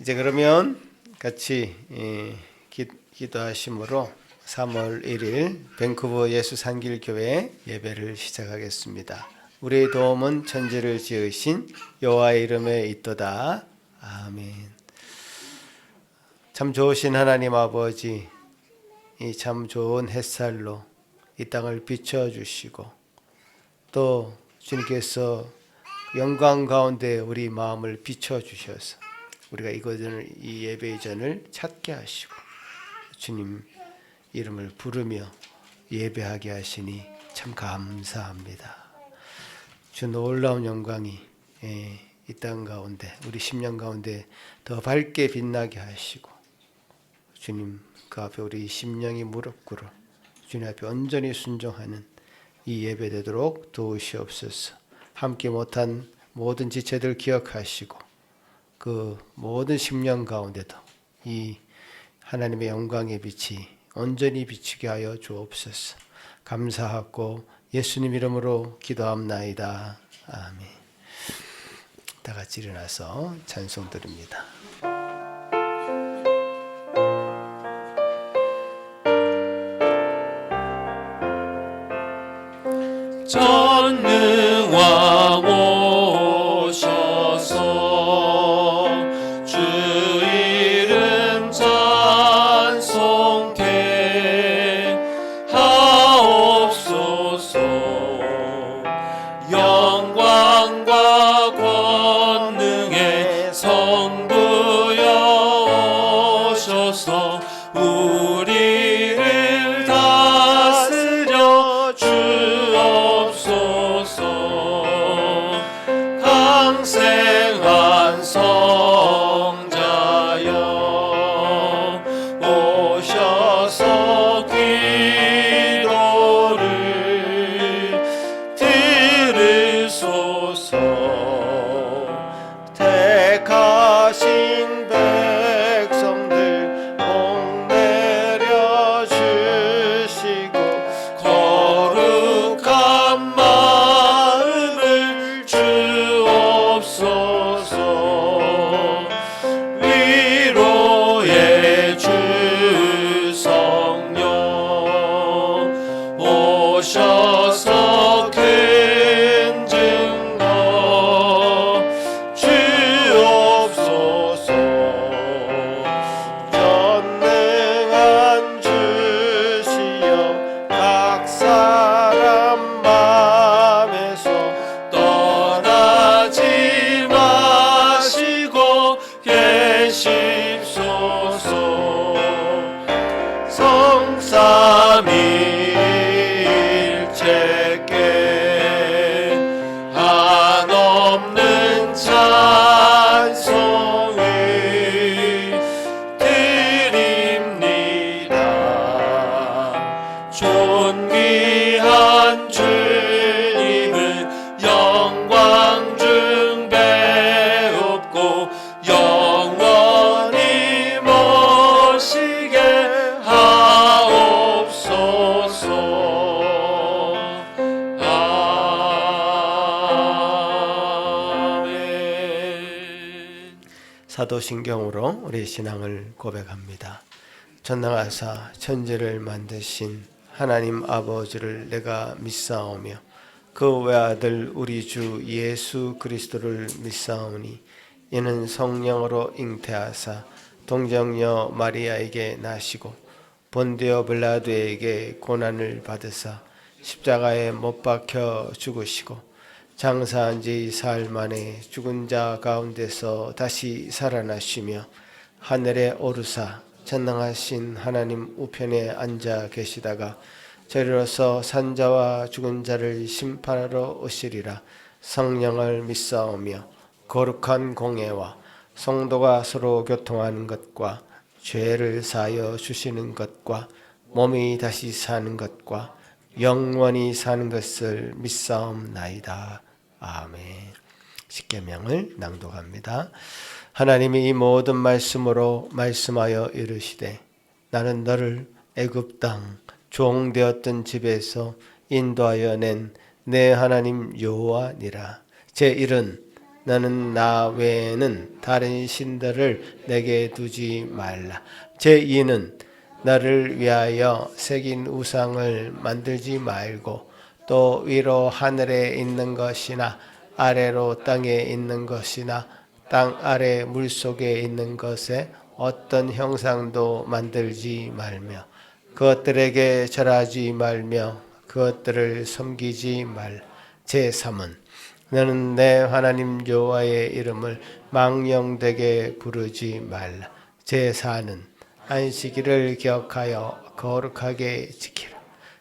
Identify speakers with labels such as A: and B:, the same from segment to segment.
A: 이제 그러면 같이 기도하심으로 3월 1일 밴쿠버 예수산길교회 예배를 시작하겠습니다. 우리의 도움은 천지를 지으신 여호와의 이름에 있도다. 아멘. 참 좋으신 하나님 아버지, 이 참 좋은 햇살로 이 땅을 비춰주시고 또 주님께서 영광 가운데 우리 마음을 비춰주셔서 우리가 이 예배의 전을 찾게 하시고 주님 이름을 부르며 예배하게 하시니 참 감사합니다. 주 놀라운 영광이 이 땅 가운데 우리 심령 가운데 더 밝게 빛나게 하시고 주님 그 앞에 우리 심령이 무릎 꿇어 주님 앞에 온전히 순종하는 이 예배 되도록 도우시옵소서. 함께 못한 모든 지체들 기억하시고 그 모든 심령 가운데도 이 하나님의 영광의 빛이 온전히 비치게 하여 주옵소서. 감사하고 예수님 이름으로 기도합나이다. 아멘. 다 같이 일어나서 찬송 드립니다.
B: 전능왕 오셔서 주 이름 찬송케 하옵소서. 영광과 권능의 성부여 오셔서 우리를 다스려 주옵소서. 강생한 성자여 오셔서 기도를 들으소서.
A: 택하신 백성들 복 내려 주시고
B: 거룩한 마음을 주옵소서. 위로의 주 성령 오셔서 큰 증거 주옵소서.
A: 전능한 주시여 각 사람 마음에서
B: 떠나지 마시고 계십소서. 성삼일체께 한없는 찬송을 드립니다. 존귀한 주님은 영광 중 배웁고 영원히 모시게 하옵소서. 아멘.
A: 사도신경으로 우리 신앙을 고백합니다. 전능하사 천지를 만드신 하나님 아버지를 내가 믿사오며 그 외아들 우리 주 예수 그리스도를 믿사오니 이는 성령으로 잉태하사 동정녀 마리아에게 나시고 본디오 빌라도에게 고난을 받으사 십자가에 못 박혀 죽으시고 장사한 지 사흘 만에 죽은 자 가운데서 다시 살아나시며 하늘에 오르사 전능하신 하나님 우편에 앉아 계시다가 저리로서 산자와 죽은 자를 심판하러 오시리라. 성령을 믿사오며 거룩한 공예와 성도가 서로 교통하는 것과 죄를 사하여 주시는 것과 몸이 다시 사는 것과 영원히 사는 것을 믿사옵나이다. 아멘. 십계명을 낭독합니다. 하나님이 이 모든 말씀으로 말씀하여 이르시되 나는 너를 애굽 땅 종되었던 집에서 인도하여 낸 내 하나님 여호와니라. 제1은 너는 나 외에는 다른 신들을 내게 두지 말라. 제2는 너를 위하여 새긴 우상을 만들지 말고 또 위로 하늘에 있는 것이나 아래로 땅에 있는 것이나 땅 아래 물속에 있는 것에 어떤 형상도 만들지 말며 그것들에게 절하지 말며 그것들을 섬기지 말. 제3은 너는 내 하나님 여호와의 이름을 망령되게 부르지 말라. 제4는 안식일을 기억하여 거룩하게 지키라.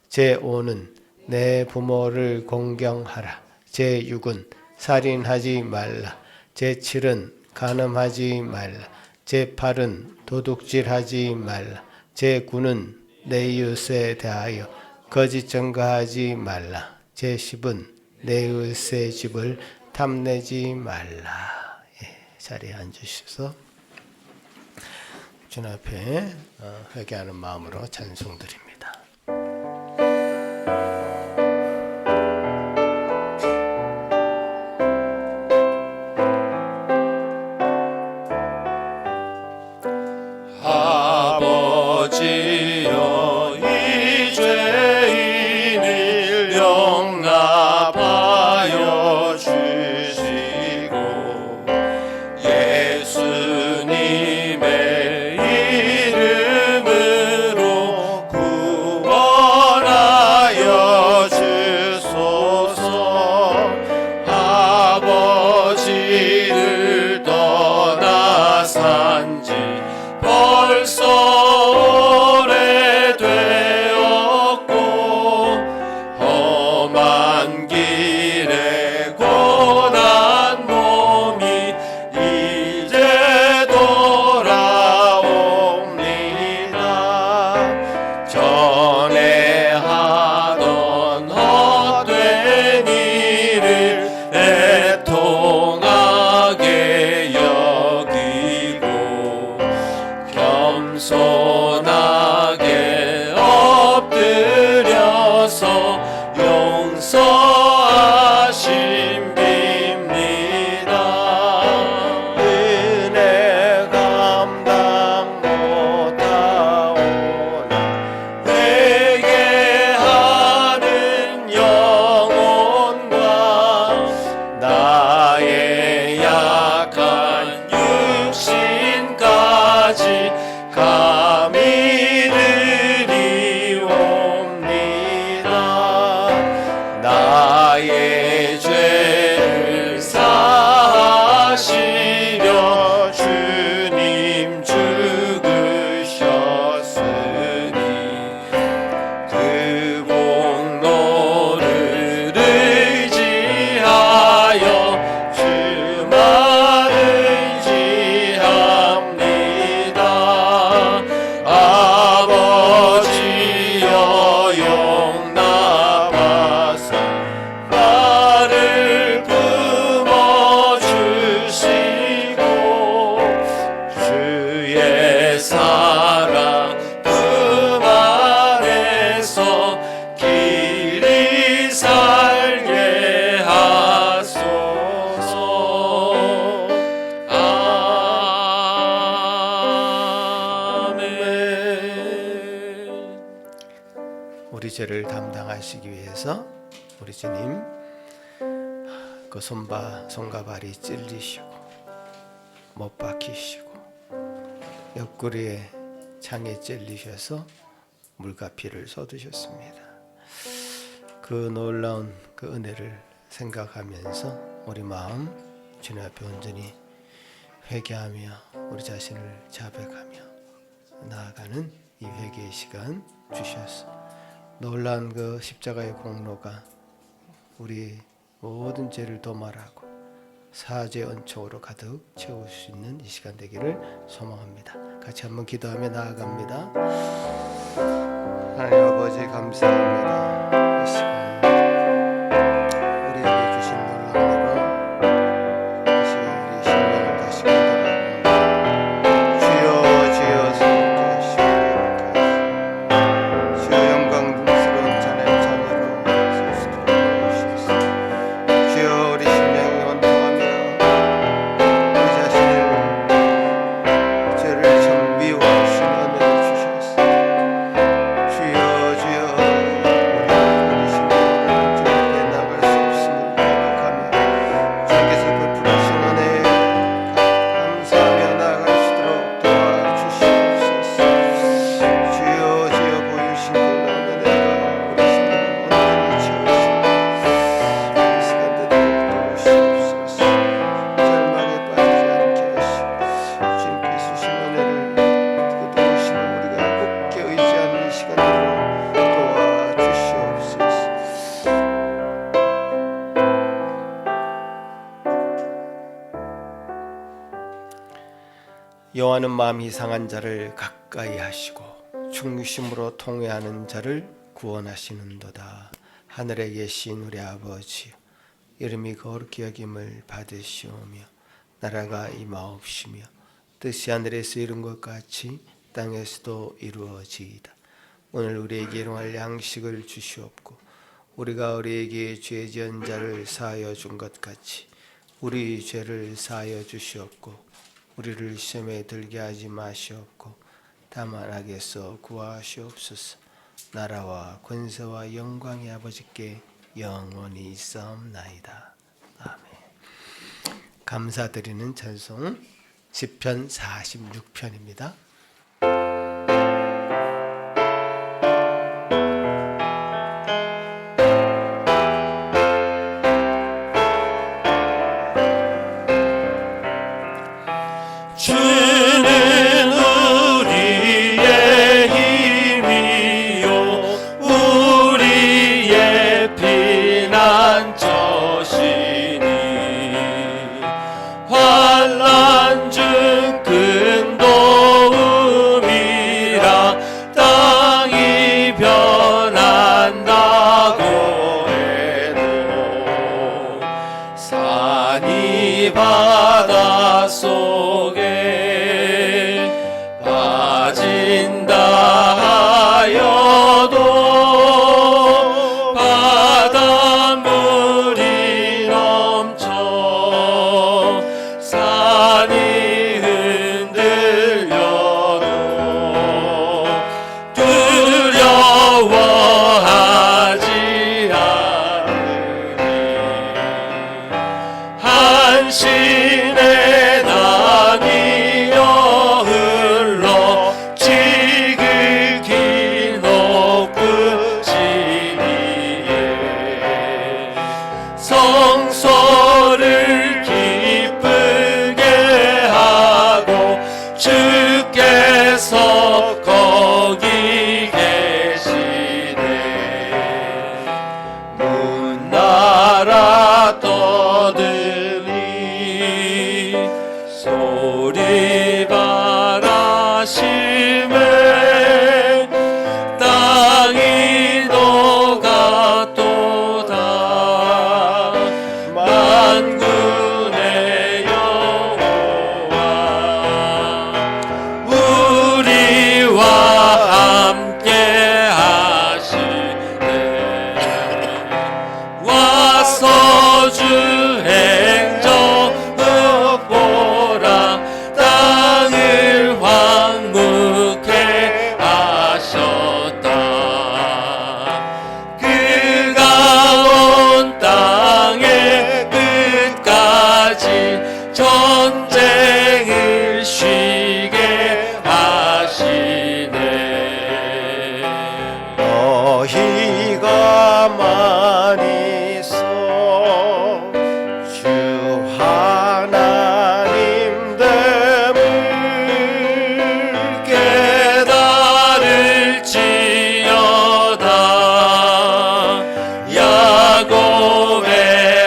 A: 제5는 내 부모를 공경하라. 제6은 살인하지 말라. 제7은 간음하지 말라. 제8은 도둑질하지 말라. 제9는 내 이웃에 대하여 거짓 증거하지 말라. 제10은 내 이웃의 집을 탐내지 말라. 자리에 앉으셔서 주님 앞에 회개하는 마음으로 찬송드립니다.
B: 아버지여 이 죄인을 용납하여 주시고 예수님의 이름으로 구원하여 주소서. 아버지를 떠나 산지 벌써 오래되었고 험한 길에 고난 몸이 이제 돌아옵니다. 전에 하던 헛된 일을 애통하게 여기고 겸손하게 엎드려서 용서하심 빕니다. 은혜 감당 못하오나 회개하는 영혼과 나의 약한 육신까지 감히 드리옵니다. 나의 죄를 사하시려 주님 죽으셨으니 그 공로를 의지하여 주만 의지합니다. 아버지여 용납하사 나를 품어주시고 주의 사랑 품 안에서 길이 살게 하소서. 아멘.
A: 우리 죄를 담당하시기 위해서 우리 주님 그 손과 발이 찔리시고 못 박히시고 옆구리에 창에 찔리셔서 물과 피를 쏟으셨습니다. 그 놀라운 그 은혜를 생각하면서 우리 마음 주님 앞에 온전히 회개하며 우리 자신을 자백하며 나아가는 이 회개의 시간 주셨어. 놀라운 그 십자가의 공로가 우리 모든 죄를 도말하고 사죄 은총으로 가득 채울 수 있는 이 시간 되기를 소망합니다. 같이 한번 기도하며 나아갑니다. 하나님 아버지 감사합니다. 이 시간 우리에게 주신 놀라운 은혜로 다시 우리 심령을 다시 깨달아 주여 주여 성도하시고 주여 영광스러운 자네 자녀로 주여 우리 심령이 원통하며 여호와는 마음이 상한 자를 가까이 하시고 충심으로 통회하는 자를 구원하시는도다. 하늘에 계신 우리 아버지여, 이름이 거룩히 여김을 받으시오며 나라가 임하옵시며 뜻이 하늘에서 이룬 것 같이 땅에서도 이루어지이다. 오늘 우리에게 일용할 양식을 주시옵고 우리가 우리에게 죄 지은 자를 사하여 준 것 같이 우리 죄를 사하여 주시옵고 우리를 시험에 들게 하지 마시옵고 다만 악에서 구하시옵소서. 나라와 권세와 영광이 아버지께 영원히 있사옵나이다. 아멘. 감사드리는 찬송 시편 46편입니다.
B: 주는 우리의 힘이요 우리의 피난처시니 환난 중 큰 도움이라 땅이 변한다고 해도 산이 바다 속에 빠진다 하여도 바닷물이 넘쳐 산이 흔들려도 두려워하지 않으니 한신의 강이여 흘러 지극히 높으시니에 성소를 기쁘게 하고 주께서 거기 계시네. 문나라 떠들이 소리 바라심에 땅이 녹았도다. 만군의 여호와 우리와 함께 하시네. 와서 주 행적을 보라. 땅을 황무케 하셨다. 그가 온 땅의 끝까지 전쟁을 쉬게 하시네.
A: 너희가 많이 써 주 하나님 됨을
B: 깨달을지어다. 야곱의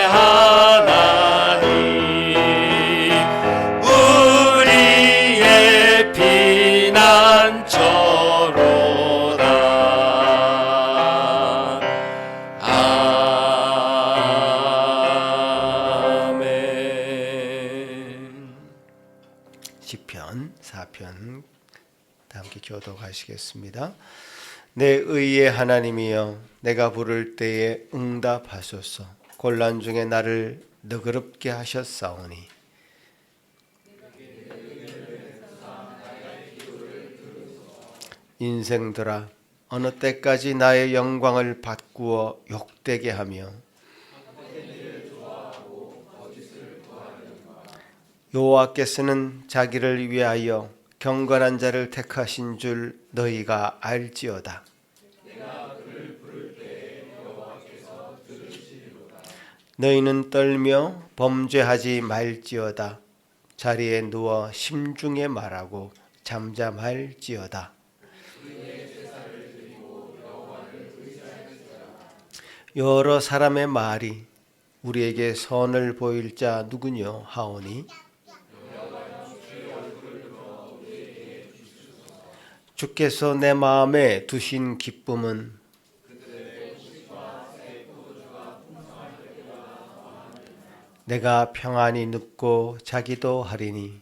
B: 하나님 우리의 피난처로다. 아멘.
A: 시편 4편 다 함께 교독하시겠습니다. 내 의의 하나님이여, 내가 부를 때에 응답하소서. 곤란 중에 나를 너그럽게 하셨사오니 인생들아, 어느 때까지 나의 영광을 바꾸어 욕되게 하며 여호와께서는 자기를 위하여 경건한 자를 택하신 줄 너희가 알지어다. 너희는 떨며 범죄하지 말지어다. 자리에 누워 심중에 말하고 잠잠할지어다. 여러 사람의 말이 우리에게 선을 보일 자 누구뇨 하오니 주께서 내 마음에 두신 기쁨은 내가 평안히 눕고 자기도 하리니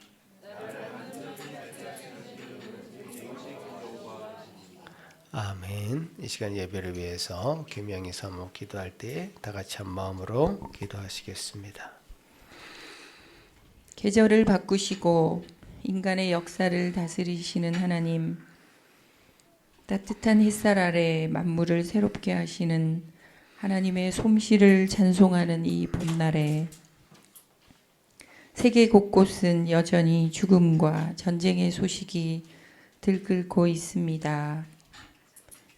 A: 아멘. 이 시간 예배를 위해서 김영희 사모 기도할 때 다 같이 한 마음으로 기도하시겠습니다.
C: 계절을 바꾸시고 인간의 역사를 다스리시는 하나님, 따뜻한 햇살 아래 만물을 새롭게 하시는 하나님의 솜씨를 찬송하는 이 봄날에 세계 곳곳은 여전히 죽음과 전쟁의 소식이 들끓고 있습니다.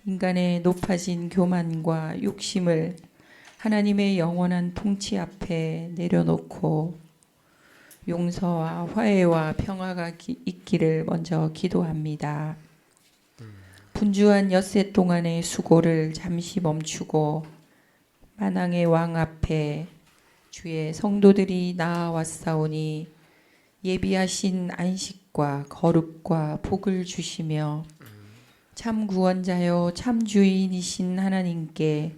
C: 인간의 높아진 교만과 욕심을 하나님의 영원한 통치 앞에 내려놓고 용서와 화해와 평화가 있기를 먼저 기도합니다. 분주한 엿새 동안의 수고를 잠시 멈추고 만왕의 왕 앞에 주의 성도들이 나아왔사오니 예비하신 안식과 거룩과 복을 주시며 참 구원자요 참 주인이신 하나님께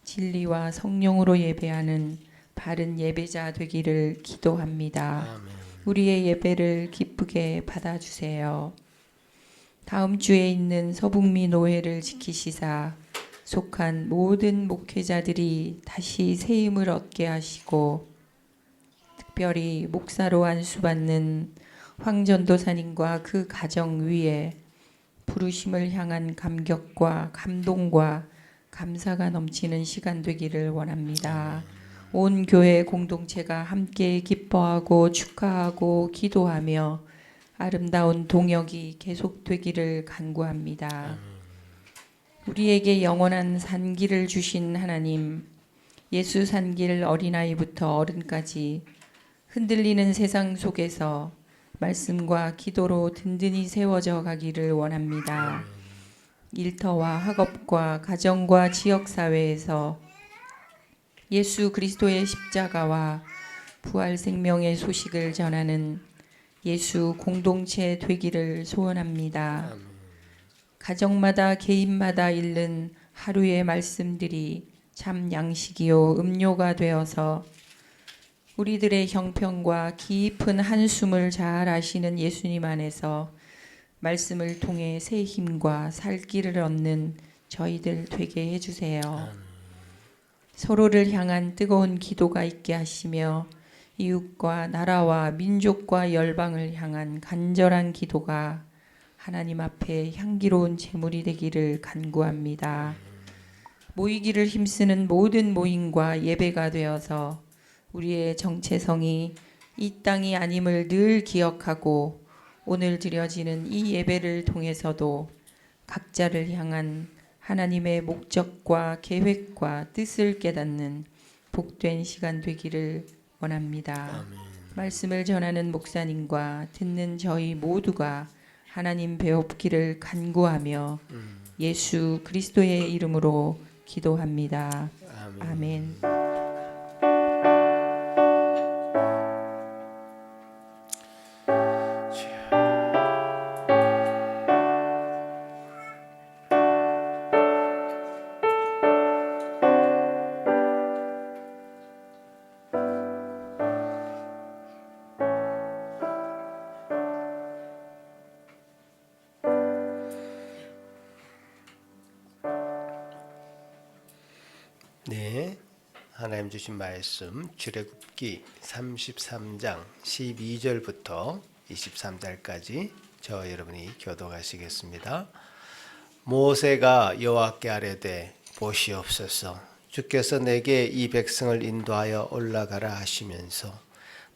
C: 진리와 성령으로 예배하는 바른 예배자 되기를 기도합니다.
A: 아멘.
C: 우리의 예배를 기쁘게 받아주세요. 다음 주에 있는 서북미 노회를 지키시사 속한 모든 목회자들이 다시 새 힘을 얻게 하시고 특별히 목사로 안수받는 황전도사님과 그 가정 위에 부르심을 향한 감격과 감동과 감사가 넘치는 시간 되기를 원합니다. 온 교회 공동체가 함께 기뻐하고 축하하고 기도하며 아름다운 동역이 계속되기를 간구합니다. 우리에게 영원한 산기를 주신 하나님, 예수 산길 어린아이부터 어른까지 흔들리는 세상 속에서 말씀과 기도로 든든히 세워져 가기를 원합니다. 일터와 학업과 가정과 지역사회에서 예수 그리스도의 십자가와 부활 생명의 소식을 전하는 예수 공동체 되기를 소원합니다. 가정마다 개인마다 읽는 하루의 말씀들이 참 양식이요 음료가 되어서 우리들의 형편과 깊은 한숨을 잘 아시는 예수님 안에서 말씀을 통해 새 힘과 살 길을 얻는 저희들 되게 해주세요. 서로를 향한 뜨거운 기도가 있게 하시며 이웃과 나라와 민족과 열방을 향한 간절한 기도가 하나님 앞에 향기로운 제물이 되기를 간구합니다. 모이기를 힘쓰는 모든 모임과 예배가 되어서 우리의 정체성이 이 땅이 아님을 늘 기억하고 오늘 드려지는 이 예배를 통해서도 각자를 향한 하나님의 목적과 계획과 뜻을 깨닫는 복된 시간 되기를 원합니다. 말씀을 전하는 목사님과 듣는 저희 모두가 하나님 배웁기를 간구하며 예수 그리스도의 이름으로 기도합니다. 아멘.
A: 네, 하나님 주신 말씀 출애굽기 33장 12절부터 23절까지 저 여러분이 교독하시겠습니다. 모세가 여호와께 아뢰되 보시옵소서 주께서 내게 이 백성을 인도하여 올라가라 하시면서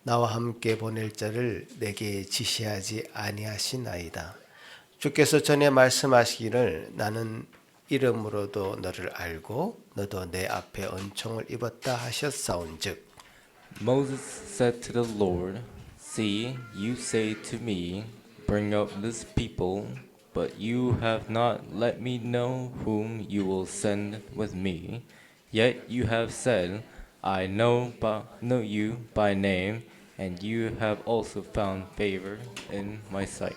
A: 나와 함께 보낼 자를 내게 지시하지 아니하시나이다. 주께서 전에 말씀하시기를 나는 이름으로도 너를 알고 너도 내 앞에 은총을 입었다 하셨사온즉
B: Moses said to the Lord, See, you say to me, Bring up this people, but you have not let me know whom you will send with me. Yet you have said, I know you by name, and you have also found favor in my sight.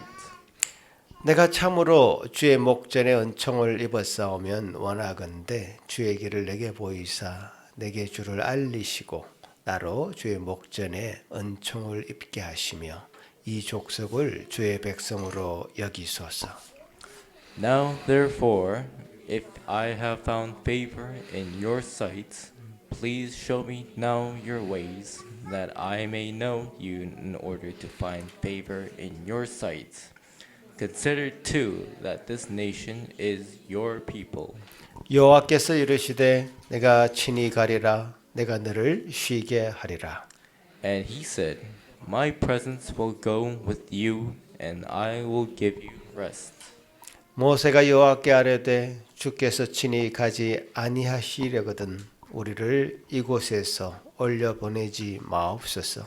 A: 내가 참으로 주의 목전에 은총을 입었사오면 원하건대 주의 길을 내게 보이사 내게 주를 알리시고 나로 주의 목전에 은총을 입게 하시며 이 족속을 주의 백성으로 여기소서.
B: Now therefore, if I have found favor in your sight, please show me now your ways, that I may know you in order to find favor in your sight. Consider too that this nation is your people.
A: 여호와께서 이르시되 내가 친히 가리라 내가 너를 쉬게 하리라.
B: And he said, My presence will go with you, and I will give you rest.
A: 모세가 여호와께 아뢰되 주께서 친히 가지 아니하시려거든 우리를 이곳에서 올려 보내지 마옵소서.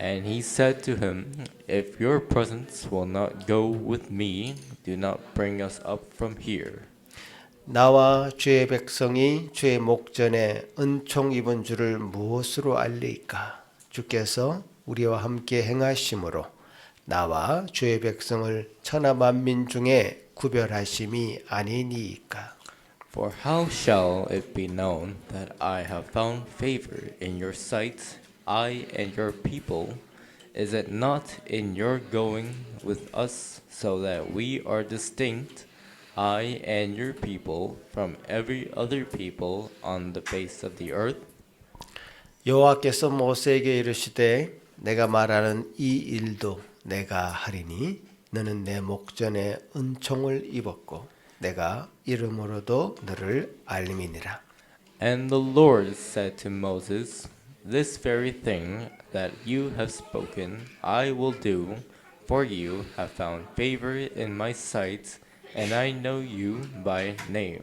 B: And he said to him, If your presence will not go with me, do not bring us up from here.
A: 나와 주의 백성이 주의 목전에 은총 입은 줄을 무엇으로 알리까? 주께서 우리와 함께 행하심으로 나와 주의 백성을 천하 만민 중에 구별하심이 아니니이까.
B: For how shall it be known that I have found favor in your sight, I and your people? Is it not in your going with us, so that we are distinct, I and your people, from every other people on the face of the earth?
A: 여호와께서 모세에게 이르시되 내가 말하는 이 일도 내가 하리니 너는 내 목전에 은총을 입었고 내가 이름으로도 너를 알림이니라.
B: And the Lord said to Moses, This very thing that you have spoken I will do, for you have found favor in my sight, and I know you by name.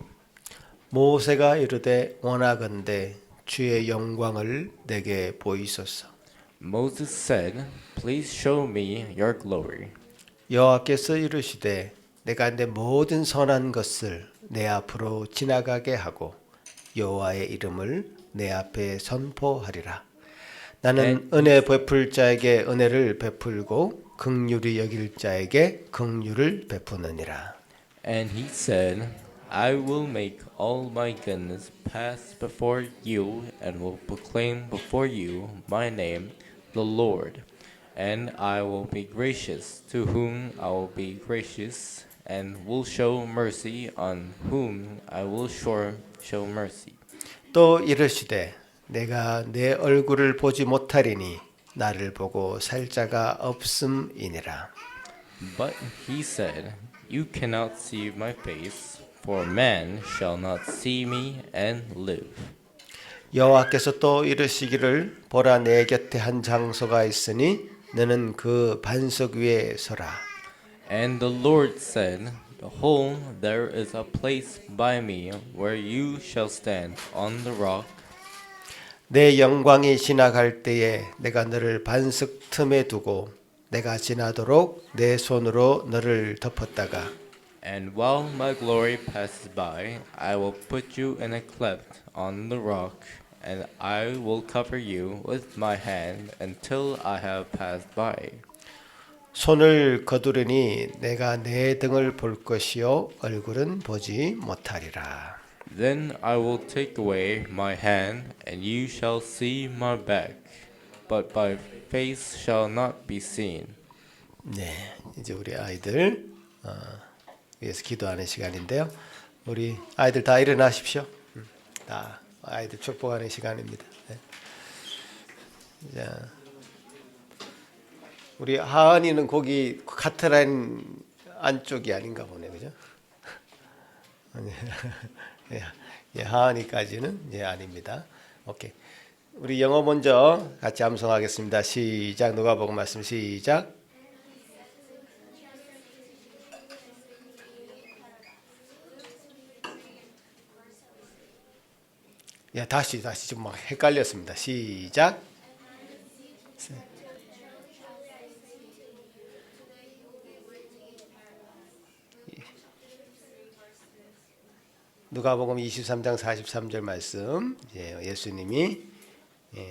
A: 모세가 이르되 원하건대 주의 영광을 내게 보이소서.
B: Moses said, Please show me your glory.
A: 여호와께서 이르시되 내가 내 모든 선한 것을 내 앞으로 지나가게 하고 여호와의 이름을 내 앞에 선포하리라. 나는 은혜 베풀 자에게 은혜를 베풀고 긍휼히 여길 자에게 긍휼을 베푸느니라.
B: And he said, I will make all my goodness pass before you, and will proclaim before you my name, the Lord. And I will be gracious to whom I will be gracious, and will show mercy on whom I will show mercy.
A: 또 이르시되 내가 내 얼굴을 보지 못하리니 나를 보고 살 자가 없음이니라.
B: But he said, You cannot see my face, for man shall not see me and live.
A: 여호와께서 또 이르시기를 보라 내 곁에 한 장소가 있으니 너는 그 반석 위에 서라.
B: And the Lord said, Behold, there is a place by me where you shall stand on the rock.
A: 내 영광이 지나갈 때에 내가 너를 반석 틈에 두고 내가 지나도록 내 손으로 너를 덮었다가
B: And while my glory passes by, I will put you in a cleft on the rock, and I will cover you with my hand until I have passed by.
A: 손을 거두르니 내가 내 등을 볼 것이요 얼굴은 보지 못하리라.
B: Then I will take away my hand, and you shall see my back, but my face shall not be seen.
A: 네, 이제 우리 아이들 위해서 기도하는 시간인데요. 우리 아이들 다 일어나십시오. 다 아이들 축복하는 시간입니다. 네. 자, 우리 하은이는 거기 카트라인 안쪽이 아닌가 보네, 그죠? 예, 하은이까지는 예 아닙니다. 오케이. 우리 영어 먼저 같이 암송하겠습니다. 시작. 누가복음 말씀 시작. 야, 다시 좀 막 헷갈렸습니다. 시작. 누가복음 23장 43절 말씀. 예수님이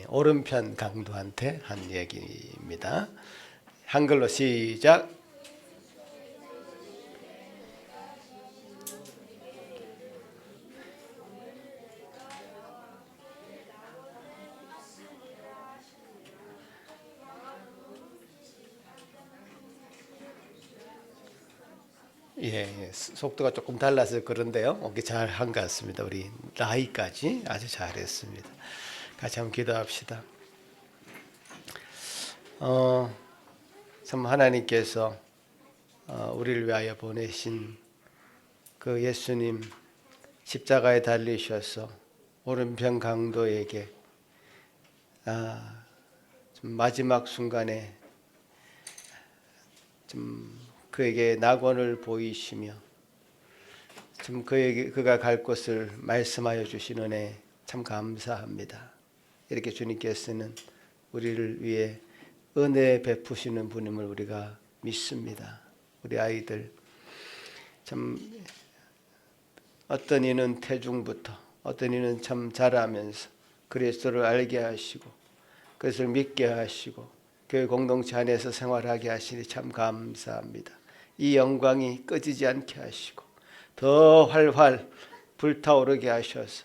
A: 오른편 강도한테 한 얘기입니다. 한글로 시작. 예, 속도가 조금 달라서 그런데요. 잘 한 것 같습니다. 우리 나이까지 아주 잘했습니다. 같이 한번 기도합시다. 참 하나님께서 우리를 위하여 보내신 그 예수님 십자가에 달리셔서 오른편 강도에게 좀 마지막 순간에 좀 그에게 낙원을 보이시며 좀 그가 갈 곳을 말씀하여 주신 은혜 참 감사합니다. 이렇게 주님께서는 우리를 위해 은혜 베푸시는 분임을 우리가 믿습니다. 우리 아이들 참 어떤 이는 태중부터 어떤 이는 참 자라면서 그리스도를 알게 하시고 그것을 믿게 하시고 교회 공동체 안에서 생활하게 하시니 참 감사합니다. 이 영광이 꺼지지 않게 하시고 더 활활 불타오르게 하셔서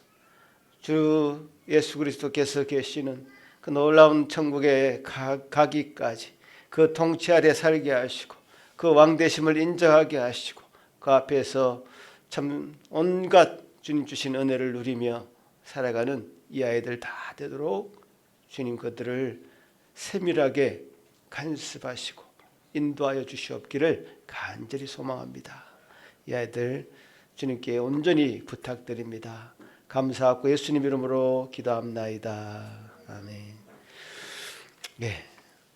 A: 주 예수 그리스도께서 계시는 그 놀라운 천국에 가기까지 그 통치 아래 살게 하시고 그 왕되심을 인정하게 하시고 그 앞에서 참 온갖 주님 주신 은혜를 누리며 살아가는 이 아이들 다 되도록 주님 그들을 세밀하게 간섭하시고 인도하여 주시옵기를 간절히 소망합니다. 이 아이들 주님께 온전히 부탁드립니다. 감사하고 예수님 이름으로 기도합나이다. 아멘. 네,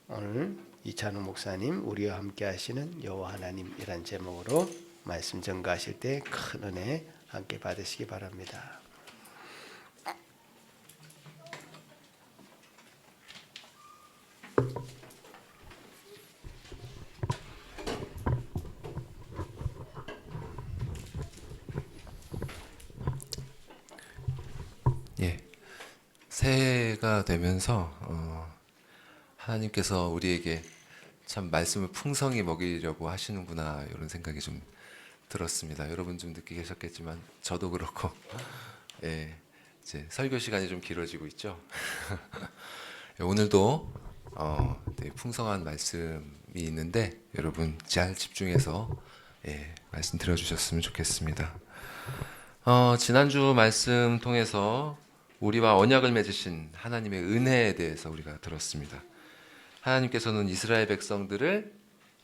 A: 오늘 이찬우 목사님 우리와 함께 하시는 여호와 하나님이란 제목으로 말씀 전가하실 때 큰 은혜 함께 받으시기 바랍니다.
D: 예, 새해가 되면서 하나님께서 우리에게 참 말씀을 풍성히 먹이려고 하시는구나 이런 생각이 좀 들었습니다. 여러분 좀 느끼 계셨겠지만 저도 그렇고 예, 이제 설교 시간이 좀 길어지고 있죠. 오늘도 되게 풍성한 말씀이 있는데 여러분 잘 집중해서 말씀 들어주셨으면 좋겠습니다. 지난주 말씀 통해서 우리와 언약을 맺으신 하나님의 은혜에 대해서 우리가 들었습니다. 하나님께서는 이스라엘 백성들을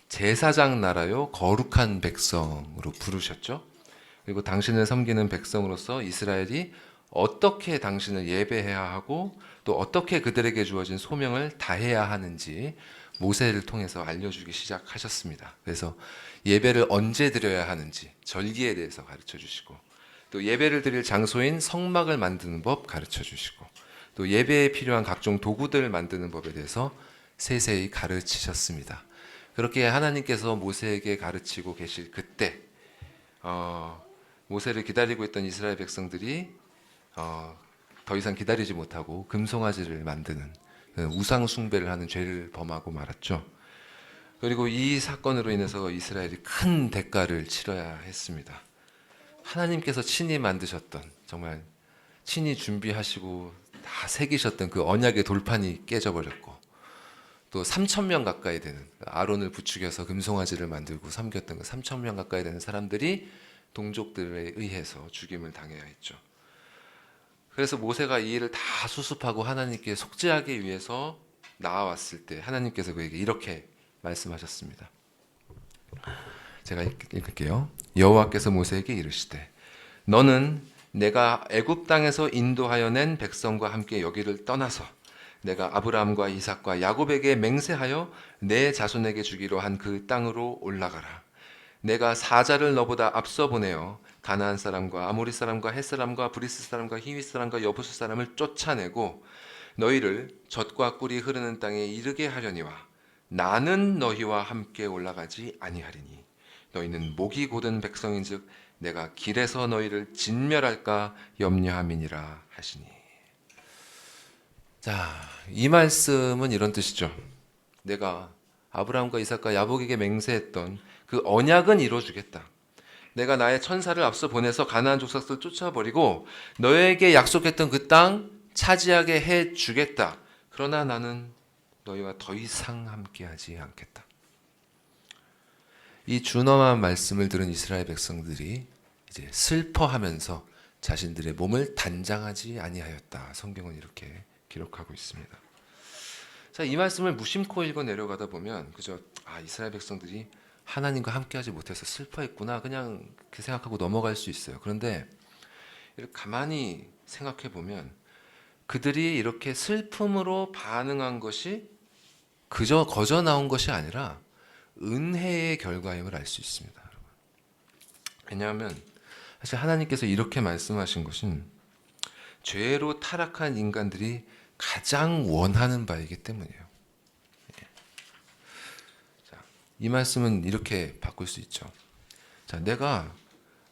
D: 제사장 나라요 거룩한 백성으로 부르셨죠. 그리고 당신을 섬기는 백성으로서 이스라엘이 어떻게 당신을 예배해야 하고 또 어떻게 그들에게 주어진 소명을 다해야 하는지 모세를 통해서 알려주기 시작하셨습니다. 그래서 예배를 언제 드려야 하는지 절기에 대해서 가르쳐 주시고 또 예배를 드릴 장소인 성막을 만드는 법 가르쳐 주시고 또 예배에 필요한 각종 도구들을 만드는 법에 대해서 세세히 가르치셨습니다. 그렇게 하나님께서 모세에게 가르치고 계실 그때 모세를 기다리고 있던 이스라엘 백성들이 더 이상 기다리지 못하고 금송아지를 만드는 우상 숭배를 하는 죄를 범하고 말았죠. 그리고 이 사건으로 인해서 이스라엘이 큰 대가를 치러야 했습니다. 하나님께서 친히 만드셨던 정말 친히 준비하시고 다 새기셨던 그 언약의 돌판이 깨져버렸고 또 3,000명 가까이 되는 아론을 부추겨서 금송아지를 만들고 섬겼던 그 3,000명 가까이 되는 사람들이 동족들에 의해서 죽임을 당해야 했죠. 그래서 모세가 이 일을 다 수습하고 하나님께 속죄하기 위해서 나아왔을 때 하나님께서 그에게 이렇게 말씀하셨습니다. 제가 읽을게요. 여호와께서 모세에게 이르시되 너는 내가 애굽 땅에서 인도하여 낸 백성과 함께 여기를 떠나서 내가 아브라함과 이삭과 야곱에게 맹세하여 내 자손에게 주기로 한 그 땅으로 올라가라. 내가 사자를 너보다 앞서 보내어 가나안 사람과 아모리 사람과 헷 사람과 브리스 사람과 히윗 사람과 여부스 사람을 쫓아내고 너희를 젖과 꿀이 흐르는 땅에 이르게 하려니와 나는 너희와 함께 올라가지 아니하리니 너희는 목이 곧은 백성인즉 내가 길에서 너희를 진멸할까 염려함이니라 하시니. 자, 이 말씀은 이런 뜻이죠. 내가 아브라함과 이삭과 야곱에게 맹세했던 그 언약은 이루어주겠다. 내가 나의 천사를 앞서 보내서 가나안 족속을 쫓아버리고 너에게 약속했던 그 땅 차지하게 해주겠다. 그러나 나는 너희와 더 이상 함께하지 않겠다. 이 준엄한 말씀을 들은 이스라엘 백성들이 이제 슬퍼하면서 자신들의 몸을 단장하지 아니하였다. 성경은 이렇게 기록하고 있습니다. 자, 이 말씀을 무심코 읽어 내려가다 보면 그저 이스라엘 백성들이 하나님과 함께하지 못해서 슬퍼했구나 그냥 그 생각하고 넘어갈 수 있어요. 그런데 이렇게 가만히 생각해 보면 그들이 이렇게 슬픔으로 반응한 것이 그저 거저 나온 것이 아니라 은혜의 결과임을 알 수 있습니다. 여러분. 왜냐하면 사실 하나님께서 이렇게 말씀하신 것은 죄로 타락한 인간들이 가장 원하는 바이기 때문이에요. 자, 이 말씀은 이렇게 바꿀 수 있죠. 자, 내가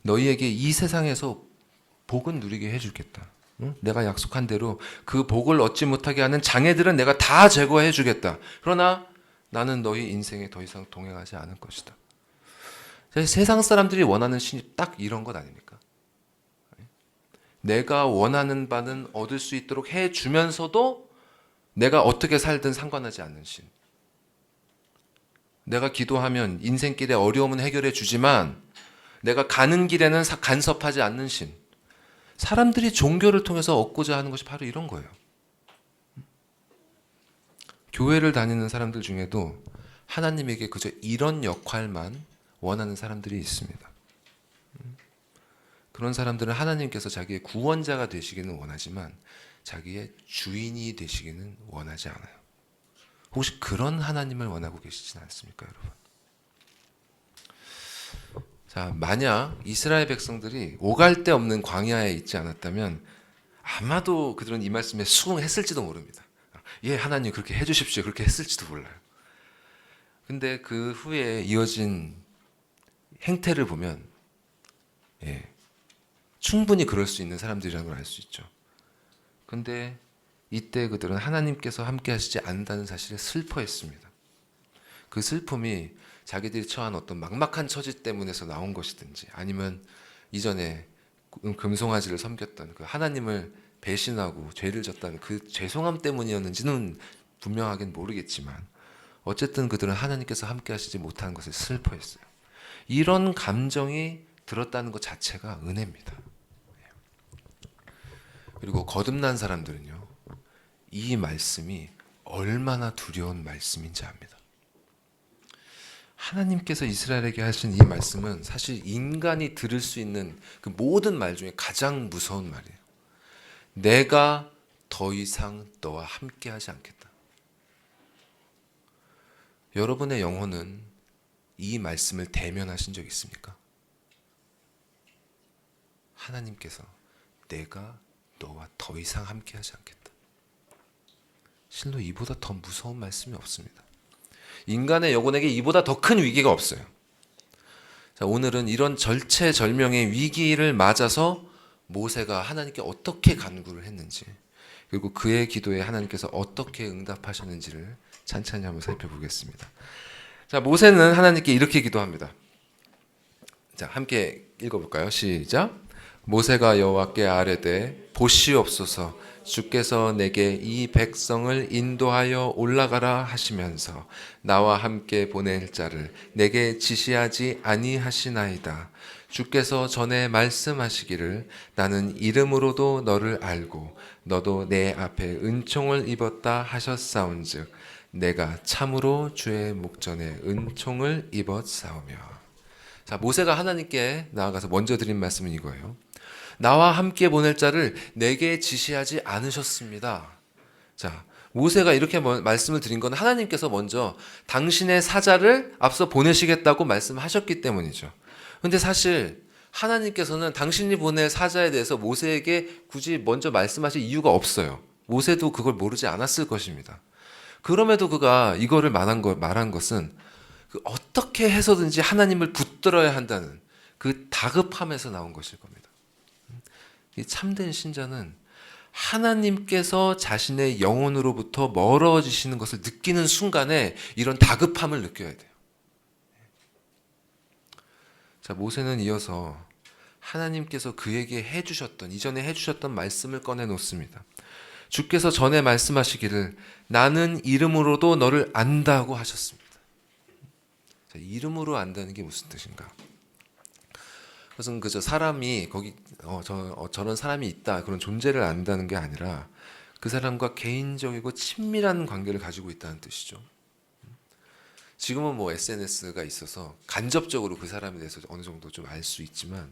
D: 너희에게 이 세상에서 복은 누리게 해주겠다. 응? 내가 약속한 대로 그 복을 얻지 못하게 하는 장애들은 내가 다 제거해 주겠다. 그러나 나는 너희 인생에 더 이상 동행하지 않을 것이다. 세상 사람들이 원하는 신이 딱 이런 것 아닙니까? 내가 원하는 바는 얻을 수 있도록 해주면서도 내가 어떻게 살든 상관하지 않는 신. 내가 기도하면 인생길의 어려움은 해결해 주지만 내가 가는 길에는 간섭하지 않는 신. 사람들이 종교를 통해서 얻고자 하는 것이 바로 이런 거예요. 교회를 다니는 사람들 중에도 하나님에게 그저 이런 역할만 원하는 사람들이 있습니다. 그런 사람들은 하나님께서 자기의 구원자가 되시기는 원하지만 자기의 주인이 되시기는 원하지 않아요. 혹시 그런 하나님을 원하고 계시진 않습니까, 여러분? 자, 만약 이스라엘 백성들이 오갈 데 없는 광야에 있지 않았다면 아마도 그들은 이 말씀에 수긍했을지도 모릅니다. 예, 하나님 그렇게 해주십시오. 그렇게 했을지도 몰라요. 근데 그 후에 이어진 행태를 보면 충분히 그럴 수 있는 사람들이라는 걸 알 수 있죠. 근데 이때 그들은 하나님께서 함께 하시지 않는다는 사실에 슬퍼했습니다. 그 슬픔이 자기들이 처한 어떤 막막한 처지 때문에서 나온 것이든지 아니면 이전에 금송아지를 섬겼던 그 하나님을 배신하고 죄를 졌다는 그 죄송함 때문이었는지는 분명하게는 모르겠지만 어쨌든 그들은 하나님께서 함께 하시지 못하는 것을 슬퍼했어요. 이런 감정이 들었다는 것 자체가 은혜입니다. 그리고 거듭난 사람들은요, 이 말씀이 얼마나 두려운 말씀인지 압니다. 하나님께서 이스라엘에게 하신 이 말씀은 사실 인간이 들을 수 있는 그 모든 말 중에 가장 무서운 말이에요. 내가 더 이상 너와 함께 하지 않겠다. 여러분의 영혼은 이 말씀을 대면하신 적 있습니까? 하나님께서 내가 너와 더 이상 함께 하지 않겠다. 실로 이보다 더 무서운 말씀이 없습니다. 인간의 영혼에게 이보다 더 큰 위기가 없어요. 자, 오늘은 이런 절체절명의 위기를 맞아서 모세가 하나님께 어떻게 간구를 했는지, 그리고 그의 기도에 하나님께서 어떻게 응답하셨는지를 찬찬히 한번 살펴보겠습니다. 자, 모세는 하나님께 이렇게 기도합니다. 자, 함께 읽어볼까요? 시작. 모세가 여호와께 아뢰되 보시옵소서, 주께서 내게 이 백성을 인도하여 올라가라 하시면서 나와 함께 보낼 자를 내게 지시하지 아니하시나이다. 주께서 전에 말씀하시기를 나는 이름으로도 너를 알고 너도 내 앞에 은총을 입었다 하셨사온즉 내가 참으로 주의 목전에 은총을 입었사오며. 자, 모세가 하나님께 나아가서 먼저 드린 말씀은 이거예요. 나와 함께 보낼 자를 내게 지시하지 않으셨습니다. 자, 모세가 이렇게 말씀을 드린 건 하나님께서 먼저 당신의 사자를 앞서 보내시겠다고 말씀하셨기 때문이죠. 근데 사실 하나님께서는 당신이 보낼 사자에 대해서 모세에게 굳이 먼저 말씀하실 이유가 없어요. 모세도 그걸 모르지 않았을 것입니다. 그럼에도 그가 이거를 말한 것은 그 어떻게 해서든지 하나님을 붙들어야 한다는 그 다급함에서 나온 것일 겁니다. 이 참된 신자는 하나님께서 자신의 영혼으로부터 멀어지시는 것을 느끼는 순간에 이런 다급함을 느껴야 돼요. 자, 모세는 이어서 하나님께서 그에게 이전에 해주셨던 말씀을 꺼내 놓습니다. 주께서 전에 말씀하시기를 나는 이름으로도 너를 안다고 하셨습니다. 자, 이름으로 안다는 게 무슨 뜻인가? 그것은 그저 사람이 거기 저런 사람이 있다 그런 존재를 안다는 게 아니라 그 사람과 개인적이고 친밀한 관계를 가지고 있다는 뜻이죠. 지금은 뭐 SNS가 있어서 간접적으로 그 사람에 대해서 어느 정도 좀 알 수 있지만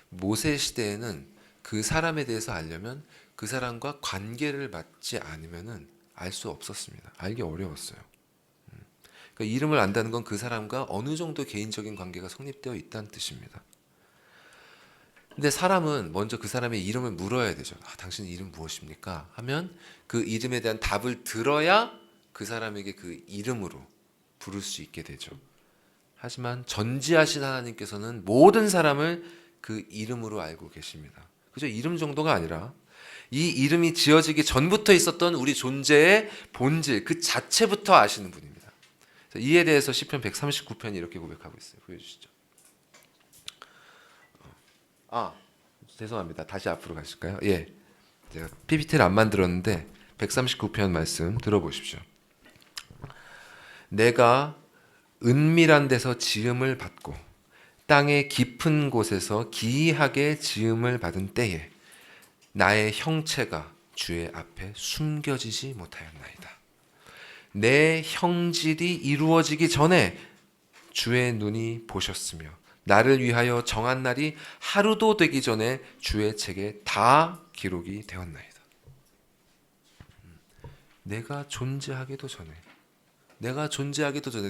D: 모세 시대에는 그 사람에 대해서 알려면 그 사람과 관계를 맺지 않으면은 알 수 없었습니다. 알기 어려웠어요. 그러니까 이름을 안다는 건 그 사람과 어느 정도 개인적인 관계가 성립되어 있다는 뜻입니다. 근데 사람은 먼저 그 사람의 이름을 물어야 되죠. 당신 이름 무엇입니까? 하면 그 이름에 대한 답을 들어야 그 사람에게 그 이름으로 부를 수 있게 되죠. 하지만 전지하신 하나님께서는 모든 사람을 그 이름으로 알고 계십니다. 그죠? 이름 정도가 아니라 이 이름이 지어지기 전부터 있었던 우리 존재의 본질, 그 자체부터 아시는 분입니다. 이에 대해서 시편 139편이 이렇게 고백하고 있어요. 보여주시죠. 죄송합니다. 다시 앞으로 가실까요? 예, 제가 PPT를 안 만들었는데 139편 말씀 들어보십시오. 내가 은밀한 데서 지음을 받고 땅의 깊은 곳에서 기이하게 지음을 받은 때에 나의 형체가 주의 앞에 숨겨지지 못하였나이다. 내 형질이 이루어지기 전에 주의 눈이 보셨으며 나를 위하여 정한 날이 하루도 되기 전에 주의 책에 다 기록이 되었나이다. 내가 존재하기도 전에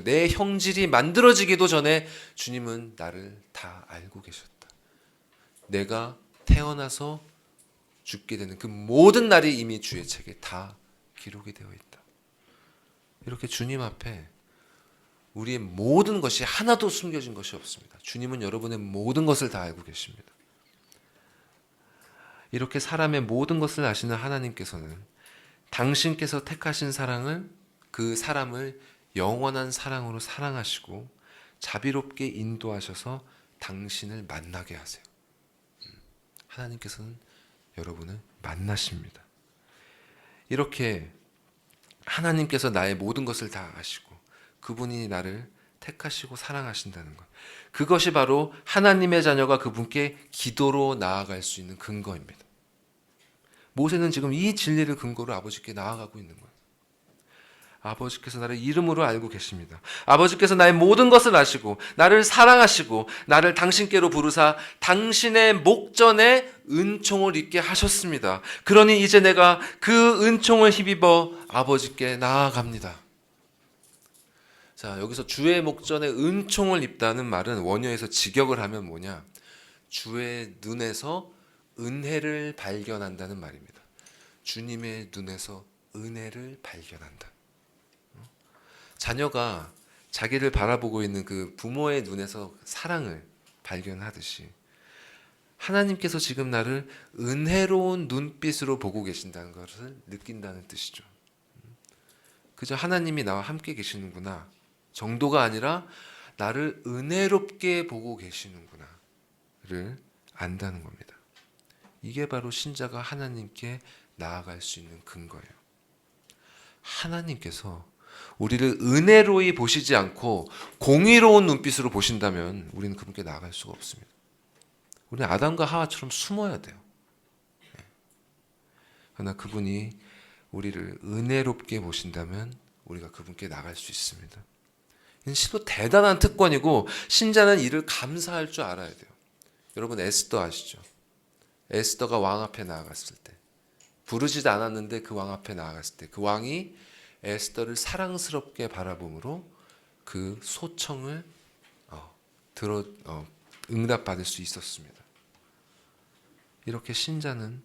D: 내 형질이 만들어지기도 전에 주님은 나를 다 알고 계셨다. 내가 태어나서 죽게 되는 그 모든 날이 이미 주의 책에 다 기록이 되어 있다. 이렇게 주님 앞에 우리의 모든 것이 하나도 숨겨진 것이 없습니다. 주님은 여러분의 모든 것을 다 알고 계십니다. 이렇게 사람의 모든 것을 아시는 하나님께서는 당신께서 택하신 그 사람을 영원한 사랑으로 사랑하시고 자비롭게 인도하셔서 당신을 만나게 하세요. 하나님께서는 여러분을 만나십니다. 이렇게 하나님께서 나의 모든 것을 다 아시고 그분이 나를 택하시고 사랑하신다는 것, 그것이 바로 하나님의 자녀가 그분께 기도로 나아갈 수 있는 근거입니다. 모세는 지금 이 진리를 근거로 아버지께 나아가고 있는 거예요. 아버지께서 나를 이름으로 알고 계십니다. 아버지께서 나의 모든 것을 아시고 나를 사랑하시고 나를 당신께로 부르사 당신의 목전에 은총을 입게 하셨습니다. 그러니 이제 내가 그 은총을 힘입어 아버지께 나아갑니다. 자, 여기서 주의 목전에 은총을 입다는 말은 원어에서 직역을 하면 뭐냐? 주의 눈에서 은혜를 발견한다는 말입니다. 주님의 눈에서 은혜를 발견한다. 자녀가 자기를 바라보고 있는 그 부모의 눈에서 사랑을 발견하듯이 하나님께서 지금 나를 은혜로운 눈빛으로 보고 계신다는 것을 느낀다는 뜻이죠. 그저 하나님이 나와 함께 계시는구나 정도가 아니라 나를 은혜롭게 보고 계시는구나를 안다는 겁니다. 이게 바로 신자가 하나님께 나아갈 수 있는 근거예요. 하나님께서 우리를 은혜로이 보시지 않고 공의로운 눈빛으로 보신다면 우리는 그분께 나아갈 수가 없습니다. 우리는 아담과 하와처럼 숨어야 돼요. 그러나 그분이 우리를 은혜롭게 보신다면 우리가 그분께 나갈 수 있습니다. 이건 시도 대단한 특권이고 신자는 이를 감사할 줄 알아야 돼요. 여러분 에스더 아시죠? 에스더가 왕 앞에 나아갔을 때 부르지도 않았는데 그 왕 앞에 나아갔을 때 그 왕이 에스더를 사랑스럽게 바라봄으로 그 소청을 응답받을 수 있었습니다. 이렇게 신자는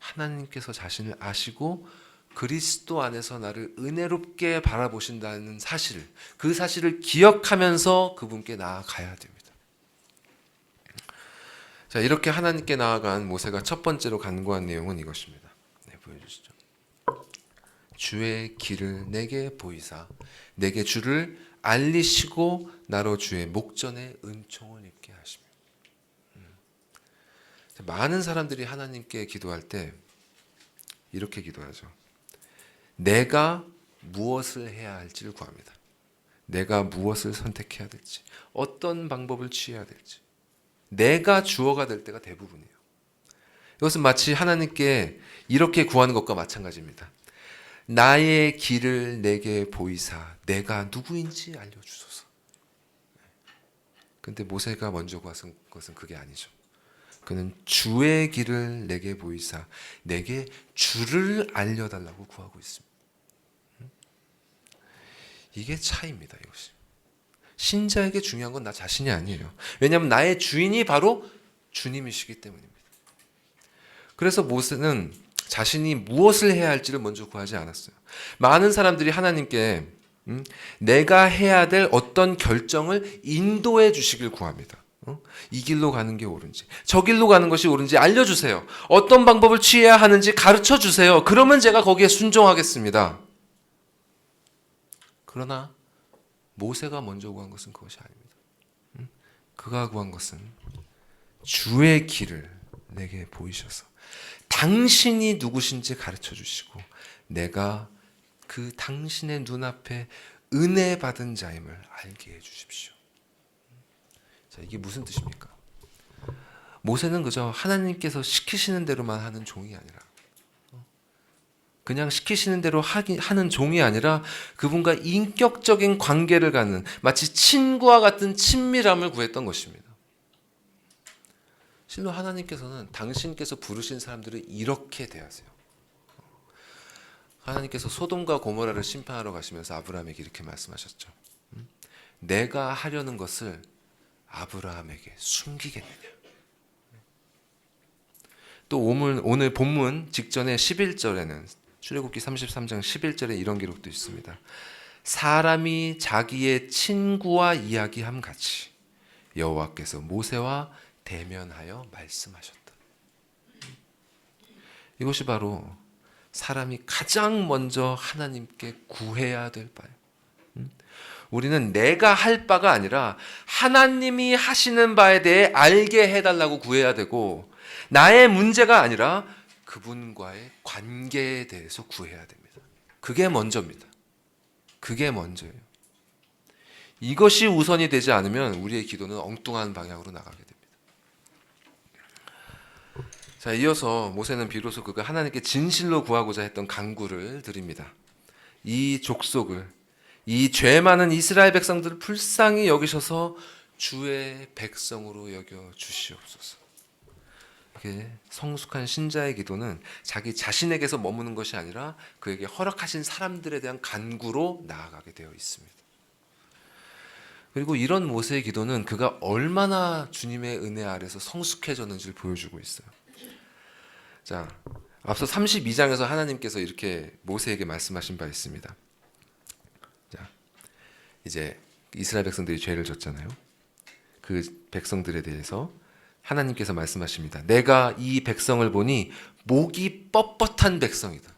D: 하나님께서 자신을 아시고 그리스도 안에서 나를 은혜롭게 바라보신다는 사실, 그 사실을 기억하면서 그분께 나아가야 됩니다. 자, 이렇게 하나님께 나아간 모세가 첫 번째로 간구한 내용은 이것입니다. 네, 보여주시죠. 주의 길을 내게 보이사 내게 주를 알리시고 나로 주의 목전에 은총을 입게 하시며. 많은 사람들이 하나님께 기도할 때 이렇게 기도하죠. 내가 무엇을 해야 할지를 구합니다. 내가 무엇을 선택해야 될지, 어떤 방법을 취해야 될지 내가 주어가 될 때가 대부분이에요. 이것은 마치 하나님께 이렇게 구하는 것과 마찬가지입니다. 나의 길을 내게 보이사 내가 누구인지 알려주소서. 근데 모세가 먼저 구한 것은 그게 아니죠. 그는 주의 길을 내게 보이사 내게 주를 알려달라고 구하고 있습니다. 이게 차이입니다. 이것이. 신자에게 중요한 건 나 자신이 아니에요. 왜냐하면 나의 주인이 바로 주님이시기 때문입니다. 그래서 모세는 자신이 무엇을 해야 할지를 먼저 구하지 않았어요. 많은 사람들이 하나님께 내가 해야 될 어떤 결정을 인도해 주시길 구합니다. 이 길로 가는 게 옳은지, 저 길로 가는 것이 옳은지 알려주세요. 어떤 방법을 취해야 하는지 가르쳐 주세요. 그러면 제가 거기에 순종하겠습니다. 그러나 모세가 먼저 구한 것은 그것이 아닙니다. 그가 구한 것은 주의 길을 내게 보이셔서 당신이 누구신지 가르쳐 주시고 내가 그 당신의 눈앞에 은혜 받은 자임을 알게 해 주십시오. 자, 이게 무슨 뜻입니까? 모세는 그저 하나님께서 시키시는 대로만 하는 종이 아니라, 그냥 시키시는 대로 하는 종이 아니라 그분과 인격적인 관계를 갖는, 마치 친구와 같은 친밀함을 구했던 것입니다. 실로 하나님께서는 당신께서 부르신 사람들을 이렇게 대하세요. 하나님께서 소돔과 고모라를 심판하러 가시면서 아브라함에게 이렇게 말씀하셨죠. 내가 하려는 것을 아브라함에게 숨기겠느냐. 또 오늘 본문 직전에 11절에는 출애굽기 33장 11절에 이런 기록도 있습니다. 사람이 자기의 친구와 이야기함 같이 여호와께서 모세와 대면하여 말씀하셨다. 이것이 바로 사람이 가장 먼저 하나님께 구해야 될 바예요. 우리는 내가 할 바가 아니라 하나님이 하시는 바에 대해 알게 해달라고 구해야 되고, 나의 문제가 아니라 그분과의 관계에 대해서 구해야 됩니다. 그게 먼저입니다. 그게 먼저예요. 이것이 우선이 되지 않으면 우리의 기도는 엉뚱한 방향으로 나가게 됩니다. 자, 이어서 모세는 비로소 그가 하나님께 진실로 구하고자 했던 간구를 드립니다. 이 족속을, 이 죄 많은 이스라엘 백성들을 불쌍히 여기셔서 주의 백성으로 여겨 주시옵소서. 성숙한 신자의 기도는 자기 자신에게서 머무는 것이 아니라 그에게 허락하신 사람들에 대한 간구로 나아가게 되어 있습니다. 그리고 이런 모세의 기도는 그가 얼마나 주님의 은혜 아래서 성숙해졌는지를 보여주고 있어요. 자, 앞서 32장에서 하나님께서 이렇게 모세에게 말씀하신 바 있습니다. 자, 이제 이스라엘 백성들이 죄를 졌잖아요. 그 백성들에 대해서 하나님께서 말씀하십니다. 내가 이 백성을 보니 목이 뻣뻣한 백성이다.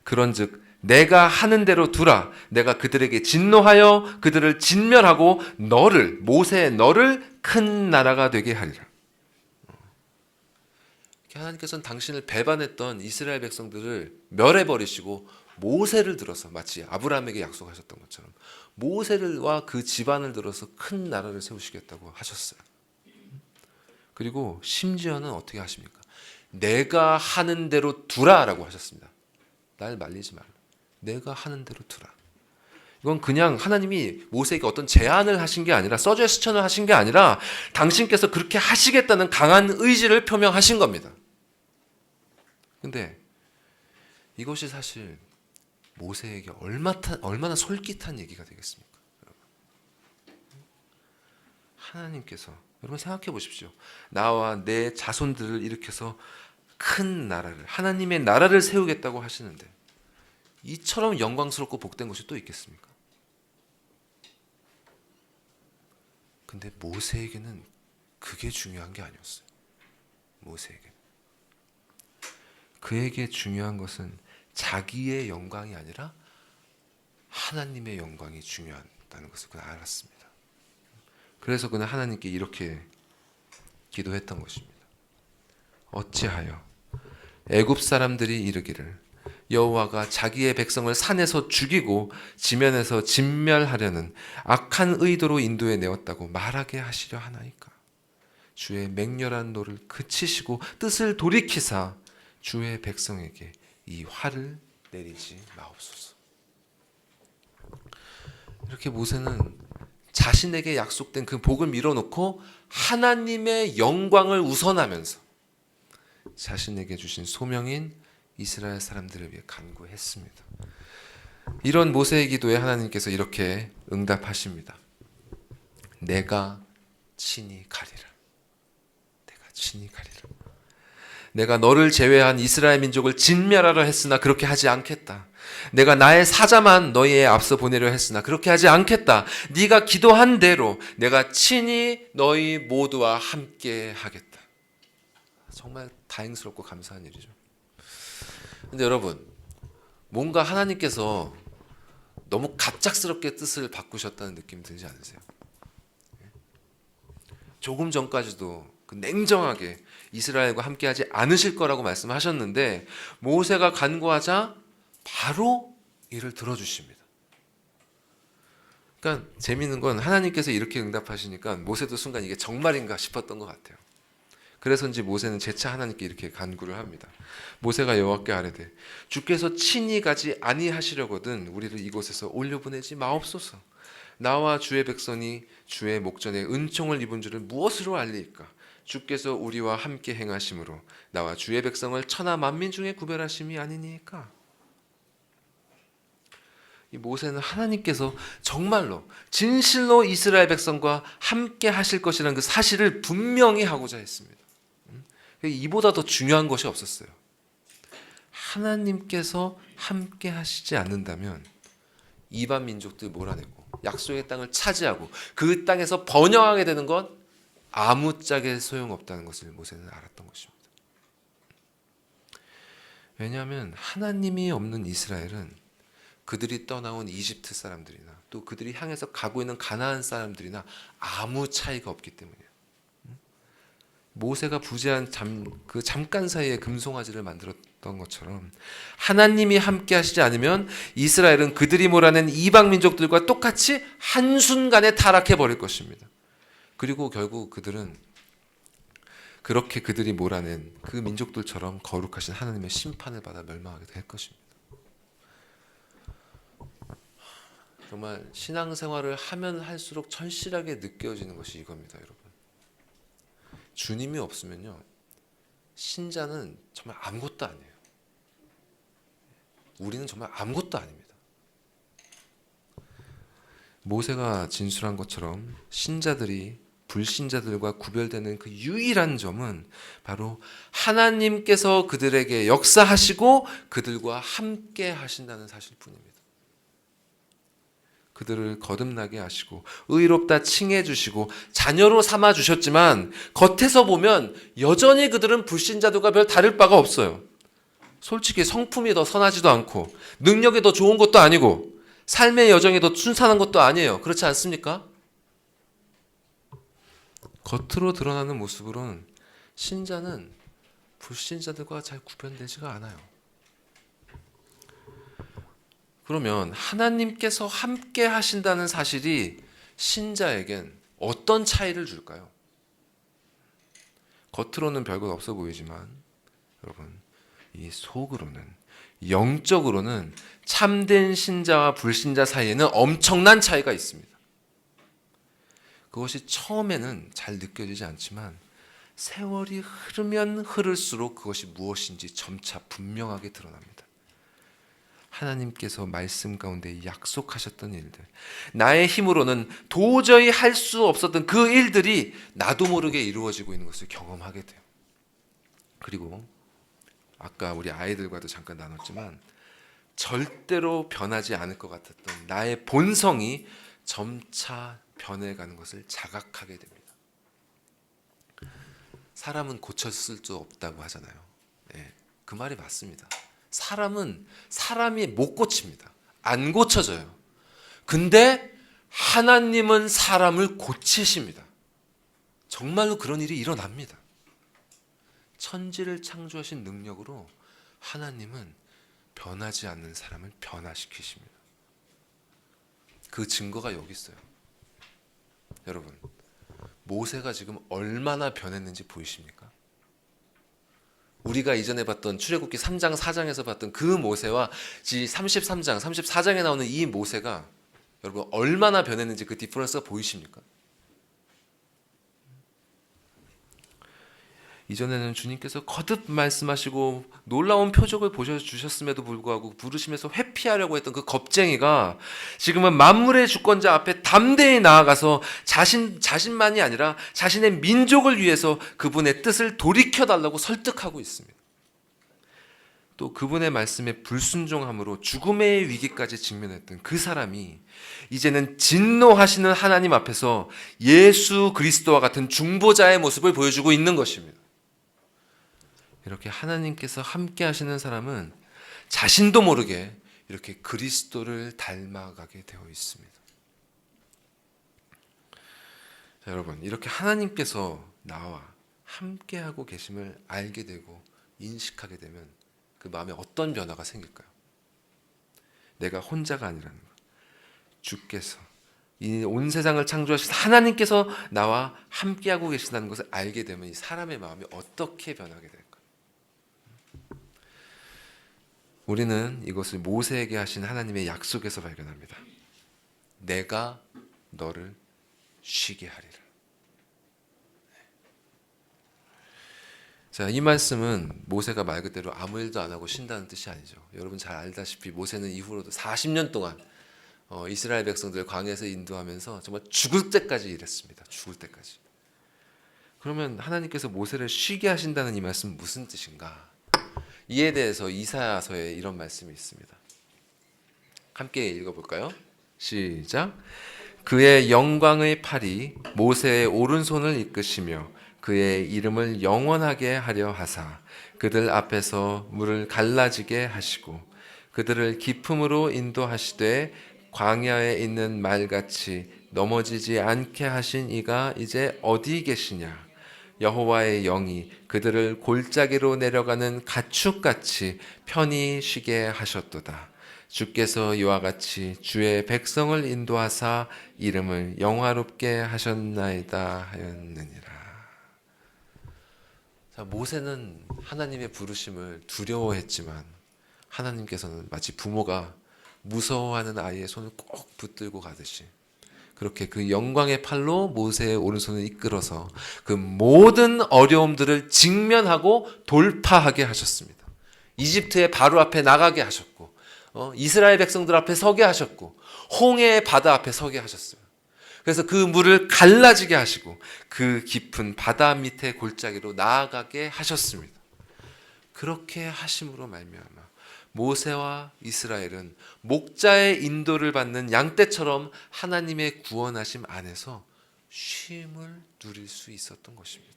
D: 그런즉 내가 하는 대로 두라. 내가 그들에게 진노하여 그들을 진멸하고 너를, 모세 너를 큰 나라가 되게 하리라. 하나님께서는 당신을 배반했던 이스라엘 백성들을 멸해버리시고 모세를 들어서, 마치 아브라함에게 약속하셨던 것처럼 모세와 그 집안을 들어서 큰 나라를 세우시겠다고 하셨어요. 그리고 심지어는 어떻게 하십니까? 내가 하는 대로 두라라고 하셨습니다. 날 말리지 말라. 내가 하는 대로 두라. 이건 그냥 하나님이 모세에게 어떤 제안을 하신 게 아니라, 서제스천을 하신 게 아니라 당신께서 그렇게 하시겠다는 강한 의지를 표명하신 겁니다. 근데 이것이 사실 모세에게 얼마나 솔깃한 얘기가 되겠습니까? 하나님께서, 여러분 생각해 보십시오. 나와 내 자손들을 일으켜서 큰 나라를, 하나님의 나라를 세우겠다고 하시는데 이처럼 영광스럽고 복된 것이 또 있겠습니까? 근데 모세에게는 그게 중요한 게 아니었어요. 모세에게. 그에게 중요한 것은 자기의 영광이 아니라 하나님의 영광이 중요하다는 것을 그는 알았습니다. 그래서 그는 하나님께 이렇게 기도했던 것입니다. 어찌하여 애굽 사람들이 이르기를 여호와가 자기의 백성을 산에서 죽이고 지면에서 진멸하려는 악한 의도로 인도해 내었다고 말하게 하시려 하나이까. 주의 맹렬한 노를 그치시고 뜻을 돌이키사 주의 백성에게 이 화를 내리지 마옵소서. 이렇게 모세는 자신에게 약속된 그 복을 밀어놓고 하나님의 영광을 우선하면서 자신에게 주신 소명인 이스라엘 사람들을 위해 간구했습니다. 이런 모세의 기도에 하나님께서 이렇게 응답하십니다. 내가 친히 가리라. 내가 친히 가리라. 내가 너를 제외한 이스라엘 민족을 진멸하려 했으나 그렇게 하지 않겠다. 내가 나의 사자만 너희에 앞서 보내려 했으나 그렇게 하지 않겠다. 네가 기도한 대로 내가 친히 너희 모두와 함께 하겠다. 정말 다행스럽고 감사한 일이죠. 근데 여러분, 뭔가 하나님께서 너무 갑작스럽게 뜻을 바꾸셨다는 느낌 들지 않으세요? 조금 전까지도 그 냉정하게 이스라엘과 함께하지 않으실 거라고 말씀하셨는데 모세가 간구하자 바로 이를 들어주십니다. 그러니까 재미있는 건 하나님께서 이렇게 응답하시니까 모세도 순간 이게 정말인가 싶었던 것 같아요. 그래서인지 모세는 재차 하나님께 이렇게 간구를 합니다. 모세가 여호와께 아뢰되 주께서 친히 가지 아니하시려거든 우리를 이곳에서 올려보내지 마옵소서. 나와 주의 백성이 주의 목전에 은총을 입은 줄을 무엇으로 알리까? 주께서 우리와 함께 행하심으로 나와 주의 백성을 천하 만민 중에 구별하심이 아니니까. 이 모세는 하나님께서 정말로 진실로 이스라엘 백성과 함께 하실 것이라는 그 사실을 분명히 하고자 했습니다. 이보다 더 중요한 것이 없었어요. 하나님께서 함께 하시지 않는다면 이방 민족들 몰아내고 약속의 땅을 차지하고 그 땅에서 번영하게 되는 건 아무짝에 소용없다는 것을 모세는 알았던 것입니다. 왜냐하면 하나님이 없는 이스라엘은 그들이 떠나온 이집트 사람들이나 또 그들이 향해서 가고 있는 가나안 사람들이나 아무 차이가 없기 때문이에요. 모세가 부재한 잠깐 사이에 금송아지를 만들었던 것처럼 하나님이 함께 하시지 않으면 이스라엘은 그들이 몰아낸 이방 민족들과 똑같이 한순간에 타락해 버릴 것입니다. 그리고 결국 그들은 그렇게 그들이 몰아낸 그 민족들처럼 거룩하신 하나님의 심판을 받아 멸망하게 될 것입니다. 정말 신앙생활을 하면 할수록 절실하게 느껴지는 것이 이겁니다, 여러분. 주님이 없으면요, 신자는 정말 아무것도 아니에요. 우리는 정말 아무것도 아닙니다. 모세가 진술한 것처럼 신자들이 불신자들과 구별되는 그 유일한 점은 바로 하나님께서 그들에게 역사하시고 그들과 함께 하신다는 사실뿐입니다. 그들을 거듭나게 하시고 의롭다 칭해 주시고 자녀로 삼아 주셨지만 겉에서 보면 여전히 그들은 불신자들과 별 다를 바가 없어요. 솔직히 성품이 더 선하지도 않고 능력이 더 좋은 것도 아니고 삶의 여정이 더 순탄한 것도 아니에요. 그렇지 않습니까? 겉으로 드러나는 모습으로는 신자는 불신자들과 잘 구별되지가 않아요. 그러면 하나님께서 함께 하신다는 사실이 신자에겐 어떤 차이를 줄까요? 겉으로는 별것 없어 보이지만 여러분, 이 속으로는, 영적으로는 참된 신자와 불신자 사이에는 엄청난 차이가 있습니다. 그것이 처음에는 잘 느껴지지 않지만 세월이 흐르면 흐를수록 그것이 무엇인지 점차 분명하게 드러납니다. 하나님께서 말씀 가운데 약속하셨던 일들, 나의 힘으로는 도저히 할 수 없었던 그 일들이 나도 모르게 이루어지고 있는 것을 경험하게 돼요. 그리고 아까 우리 아이들과도 잠깐 나눴지만 절대로 변하지 않을 것 같았던 나의 본성이 점차 변해가는 것을 자각하게 됩니다. 사람은 고쳤을 수 없다고 하잖아요. 네, 그 말이 맞습니다. 사람은 사람이 못 고칩니다. 안 고쳐져요. 근데 하나님은 사람을 고치십니다. 정말로 그런 일이 일어납니다. 천지를 창조하신 능력으로 하나님은 변하지 않는 사람을 변화시키십니다. 그 증거가 여기 있어요. 여러분, 모세가 지금 얼마나 변했는지 보이십니까? 우리가 이전에 봤던 출애굽기 3장 4장에서 봤던 그 모세와 33장 34장에 나오는 이 모세가 여러분 얼마나 변했는지 그 디퍼런스가 보이십니까? 이전에는 주님께서 거듭 말씀하시고 놀라운 표적을 보여주셨음에도 불구하고 부르심에서 회피하려고 했던 그 겁쟁이가 지금은 만물의 주권자 앞에 담대히 나아가서 자신만이 아니라 자신의 민족을 위해서 그분의 뜻을 돌이켜달라고 설득하고 있습니다. 또 그분의 말씀에 불순종함으로 죽음의 위기까지 직면했던 그 사람이 이제는 진노하시는 하나님 앞에서 예수 그리스도와 같은 중보자의 모습을 보여주고 있는 것입니다. 이렇게 하나님께서 함께 하시는 사람은 자신도 모르게 이렇게 그리스도를 닮아가게 되어 있습니다. 자, 여러분, 이렇게 하나님께서 나와 함께하고 계심을 알게 되고 인식하게 되면 그 마음에 어떤 변화가 생길까요? 내가 혼자가 아니라는 것, 주께서 이 온 세상을 창조하신 하나님께서 나와 함께하고 계신다는 것을 알게 되면 이 사람의 마음이 어떻게 변하게 될까요? 우리는 이것을 모세에게 하신 하나님의 약속에서 발견합니다. 내가 너를 쉬게 하리라. 자, 이 말씀은 모세가 말 그대로 아무 일도 안 하고 쉰다는 뜻이 아니죠. 여러분 잘 알다시피 모세는 이후로도 40년 동안 이스라엘 백성들 광야에서 인도하면서 정말 죽을 때까지 일했습니다. 죽을 때까지. 그러면 하나님께서 모세를 쉬게 하신다는 이 말씀은 무슨 뜻인가? 이에 대해서 이사야서에 이런 말씀이 있습니다. 함께 읽어볼까요? 시작. 그의 영광의 팔이 모세의 오른손을 이끄시며 그의 이름을 영원하게 하려 하사 그들 앞에서 물을 갈라지게 하시고 그들을 깊음으로 인도하시되 광야에 있는 말같이 넘어지지 않게 하신 이가 이제 어디 계시냐? 여호와의 영이 그들을 골짜기로 내려가는 가축같이 편히 쉬게 하셨도다. 주께서 이와 같이 주의 백성을 인도하사 이름을 영화롭게 하셨나이다 하였느니라. 자, 모세는 하나님의 부르심을 두려워했지만 하나님께서는 마치 부모가 무서워하는 아이의 손을 꼭 붙들고 가듯이 그렇게 그 영광의 팔로 모세의 오른손을 이끌어서 그 모든 어려움들을 직면하고 돌파하게 하셨습니다. 이집트의 바로 앞에 나가게 하셨고 이스라엘 백성들 앞에 서게 하셨고 홍해의 바다 앞에 서게 하셨어요. 그래서 그 물을 갈라지게 하시고 그 깊은 바다 밑의 골짜기로 나아가게 하셨습니다. 그렇게 하심으로 말미암아 모세와 이스라엘은 목자의 인도를 받는 양떼처럼 하나님의 구원하심 안에서 쉼을 누릴 수 있었던 것입니다.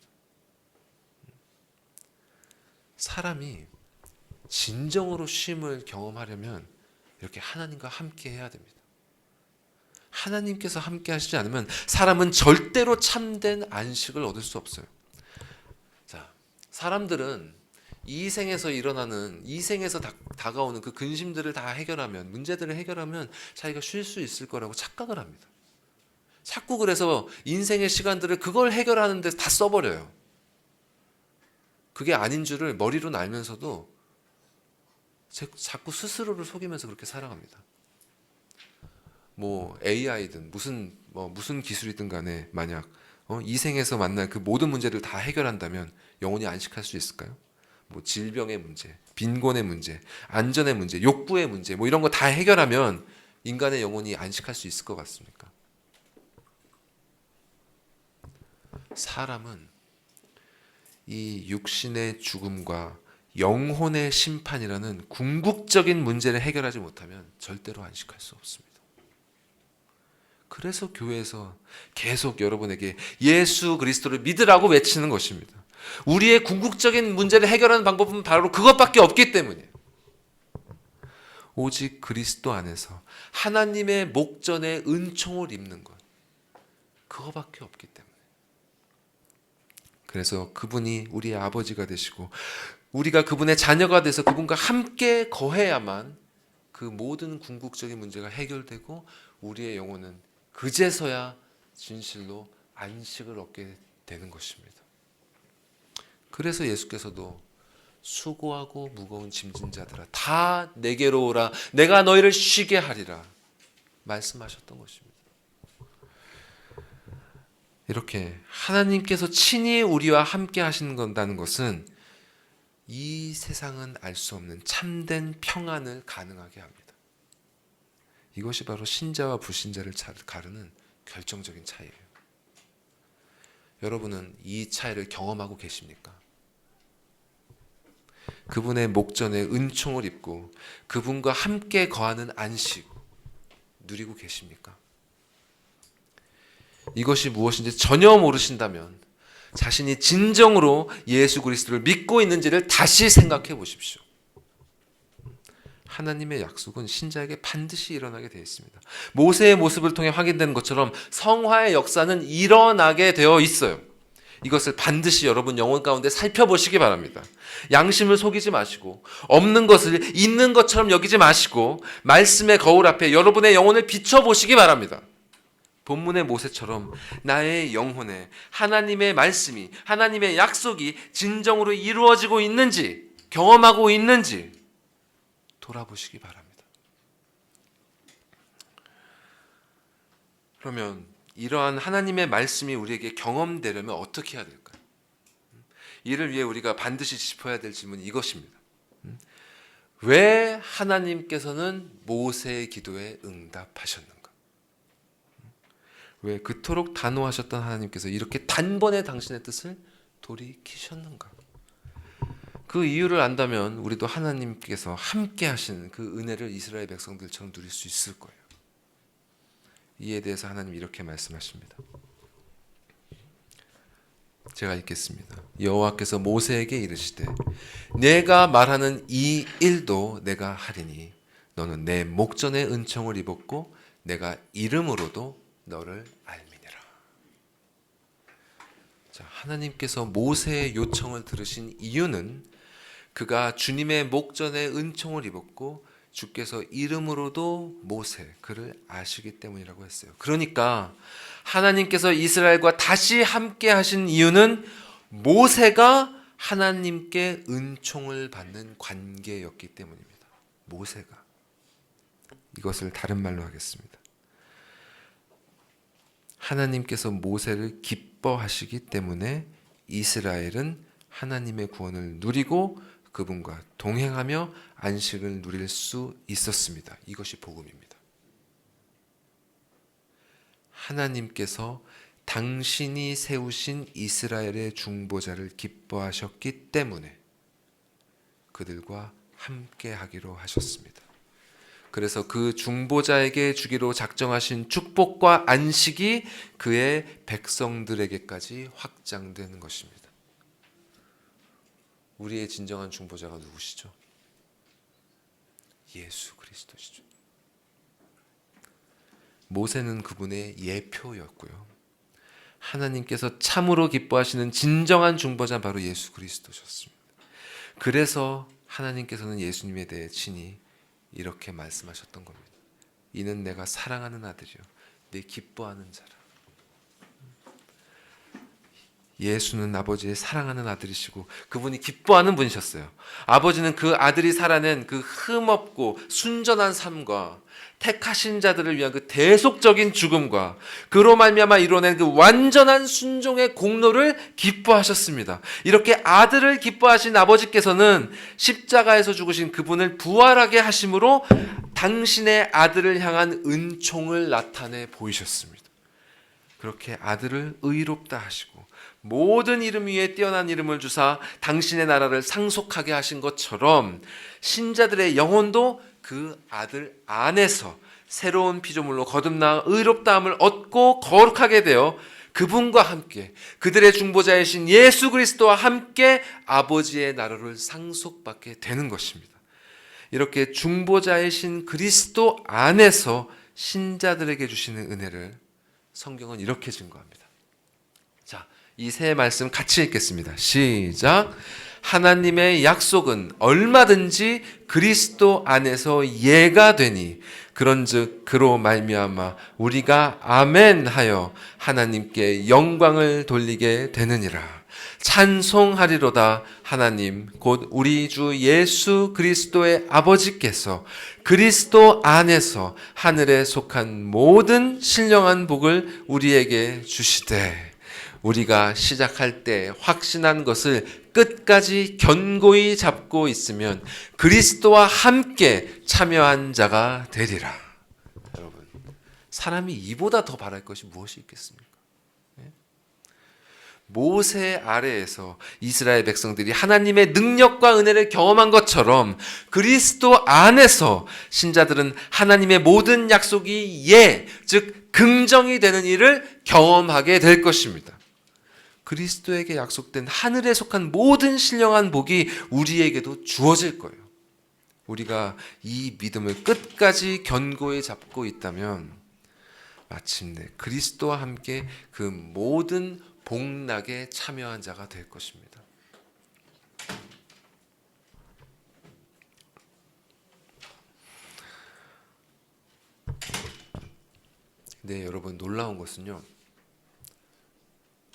D: 사람이 진정으로 쉼을 경험하려면 이렇게 하나님과 함께 해야 됩니다. 하나님께서 함께 하시지 않으면 사람은 절대로 참된 안식을 얻을 수 없어요. 자, 사람들은 이 생에서 일어나는 이 생에서 다가오는 그 근심들을 다 해결하면 문제들을 해결하면 자기가 쉴 수 있을 거라고 착각을 합니다. 자꾸 그래서 인생의 시간들을 그걸 해결하는 데 다 써버려요. 그게 아닌 줄을 머리로는 알면서도 자꾸 스스로를 속이면서 그렇게 살아갑니다. 뭐 AI든 무슨 기술이든 간에 만약 이 생에서 만날 그 모든 문제를 다 해결한다면 영원히 안식할 수 있을까요? 뭐 질병의 문제, 빈곤의 문제, 안전의 문제, 욕구의 문제, 뭐 이런 거 다 해결하면 인간의 영혼이 안식할 수 있을 것 같습니까? 사람은 이 육신의 죽음과 영혼의 심판이라는 궁극적인 문제를 해결하지 못하면 절대로 안식할 수 없습니다. 그래서 교회에서 계속 여러분에게 예수 그리스도를 믿으라고 외치는 것입니다. 우리의 궁극적인 문제를 해결하는 방법은 바로 그것밖에 없기 때문이에요. 오직 그리스도 안에서 하나님의 목전에 은총을 입는 것, 그거밖에 없기 때문에. 그래서 그분이 우리의 아버지가 되시고 우리가 그분의 자녀가 돼서 그분과 함께 거해야만 그 모든 궁극적인 문제가 해결되고 우리의 영혼은 그제서야 진실로 안식을 얻게 되는 것입니다. 그래서 예수께서도 수고하고 무거운 짐진 자들아 다 내게로 오라 내가 너희를 쉬게 하리라 말씀하셨던 것입니다. 이렇게 하나님께서 친히 우리와 함께 하신다는 것은 이 세상은 알 수 없는 참된 평안을 가능하게 합니다. 이것이 바로 신자와 불신자를 가르는 결정적인 차이예요. 여러분은 이 차이를 경험하고 계십니까? 그분의 목전에 은총을 입고 그분과 함께 거하는 안식 누리고 계십니까? 이것이 무엇인지 전혀 모르신다면 자신이 진정으로 예수 그리스도를 믿고 있는지를 다시 생각해 보십시오. 하나님의 약속은 신자에게 반드시 일어나게 되어 있습니다. 모세의 모습을 통해 확인되는 것처럼 성화의 역사는 일어나게 되어 있어요. 이것을 반드시 여러분 영혼 가운데 살펴보시기 바랍니다. 양심을 속이지 마시고 없는 것을 있는 것처럼 여기지 마시고 말씀의 거울 앞에 여러분의 영혼을 비춰보시기 바랍니다. 본문의 모세처럼 나의 영혼에 하나님의 말씀이 하나님의 약속이 진정으로 이루어지고 있는지 경험하고 있는지 돌아보시기 바랍니다. 그러면 이러한 하나님의 말씀이 우리에게 경험되려면 어떻게 해야 될까요? 이를 위해 우리가 반드시 짚어야 될 질문이 이것입니다. 왜 하나님께서는 모세의 기도에 응답하셨는가? 왜 그토록 단호하셨던 하나님께서 이렇게 단번에 당신의 뜻을 돌이키셨는가? 그 이유를 안다면 우리도 하나님께서 함께 하시는 그 은혜를 이스라엘 백성들처럼 누릴 수 있을 거예요. 이에 대해서 하나님 이렇게 말씀하십니다. 제가 읽겠습니다. 여호와께서 모세에게 이르시되 내가 말하는 이 일도 내가 하리니 너는 내 목전에 은총을 입었고 내가 이름으로도 너를 알미니라. 자, 하나님께서 모세의 요청을 들으신 이유는 그가 주님의 목전에 은총을 입었고 주께서 이름으로도 모세 그를 아시기 때문이라고 했어요. 그러니까 하나님께서 이스라엘과 다시 함께 하신 이유는 모세가 하나님께 은총을 받는 관계였기 때문입니다. 모세가. 이것을 다른 말로 하겠습니다. 하나님께서 모세를 기뻐하시기 때문에 이스라엘은 하나님의 구원을 누리고 그분과 동행하며 안식을 누릴 수 있었습니다. 이것이 복음입니다. 하나님께서 당신이 세우신 이스라엘의 중보자를 기뻐하셨기 때문에 그들과 함께 하기로 하셨습니다. 그래서 그 중보자에게 주기로 작정하신 축복과 안식이 그의 백성들에게까지 확장되는 것입니다. 우리의 진정한 중보자가 누구시죠? 예수 그리스도시죠. 모세는 그분의 예표였고요. 하나님께서 참으로 기뻐하시는 진정한 중보자는 바로 예수 그리스도셨습니다. 그래서 하나님께서는 예수님에 대해 친히 이렇게 말씀하셨던 겁니다. 이는 내가 사랑하는 아들이요 내 기뻐하는 자라. 예수는 아버지의 사랑하는 아들이시고 그분이 기뻐하는 분이셨어요. 아버지는 그 아들이 살아낸 그 흠없고 순전한 삶과 택하신 자들을 위한 그 대속적인 죽음과 그로 말미암아 이루어낸 그 완전한 순종의 공로를 기뻐하셨습니다. 이렇게 아들을 기뻐하신 아버지께서는 십자가에서 죽으신 그분을 부활하게 하심으로 당신의 아들을 향한 은총을 나타내 보이셨습니다. 그렇게 아들을 의롭다 하시고 모든 이름 위에 뛰어난 이름을 주사 당신의 나라를 상속하게 하신 것처럼 신자들의 영혼도 그 아들 안에서 새로운 피조물로 거듭나 의롭다함을 얻고 거룩하게 되어 그분과 함께 그들의 중보자이신 예수 그리스도와 함께 아버지의 나라를 상속받게 되는 것입니다. 이렇게 중보자이신 그리스도 안에서 신자들에게 주시는 은혜를 성경은 이렇게 증거합니다. 자, 이 세 말씀 같이 읽겠습니다. 시작. 하나님의 약속은 얼마든지 그리스도 안에서 예가 되니 그런즉 그로 말미암아 우리가 아멘하여 하나님께 영광을 돌리게 되느니라. 찬송하리로다. 하나님 곧 우리 주 예수 그리스도의 아버지께서 그리스도 안에서 하늘에 속한 모든 신령한 복을 우리에게 주시되 우리가 시작할 때 확신한 것을 끝까지 견고히 잡고 있으면 그리스도와 함께 참여한 자가 되리라. 여러분, 사람이 이보다 더 바랄 것이 무엇이 있겠습니까? 모세 아래에서 이스라엘 백성들이 하나님의 능력과 은혜를 경험한 것처럼 그리스도 안에서 신자들은 하나님의 모든 약속이 예, 즉 긍정이 되는 일을 경험하게 될 것입니다. 그리스도에게 약속된 하늘에 속한 모든 신령한 복이 우리에게도 주어질 거예요. 우리가 이 믿음을 끝까지 견고히 잡고 있다면 마침내 그리스도와 함께 그 모든 복락에 참여한 자가 될 것입니다. 네, 여러분, 놀라운 것은요,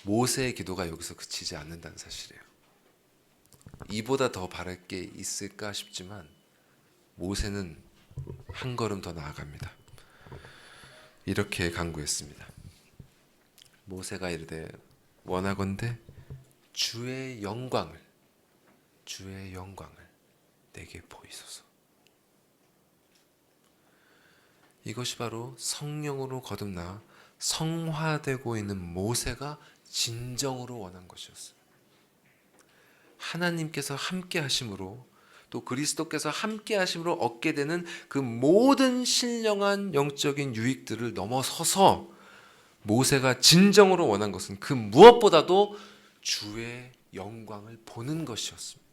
D: 모세의 기도가 여기서 그치지 않는다는 사실이에요. 이보다 더 바랄 게 있을까 싶지만 모세는 한 걸음 더 나아갑니다. 이렇게 간구했습니다. 모세가 이르되 원하건대 주의 영광을 내게 보이소서. 이것이 바로 성령으로 거듭나 성화되고 있는 모세가 진정으로 원한 것이었어요. 하나님께서 함께 하심으로 또 그리스도께서 함께 하심으로 얻게 되는 그 모든 신령한 영적인 유익들을 넘어서서 모세가 진정으로 원한 것은 그 무엇보다도 주의 영광을 보는 것이었습니다.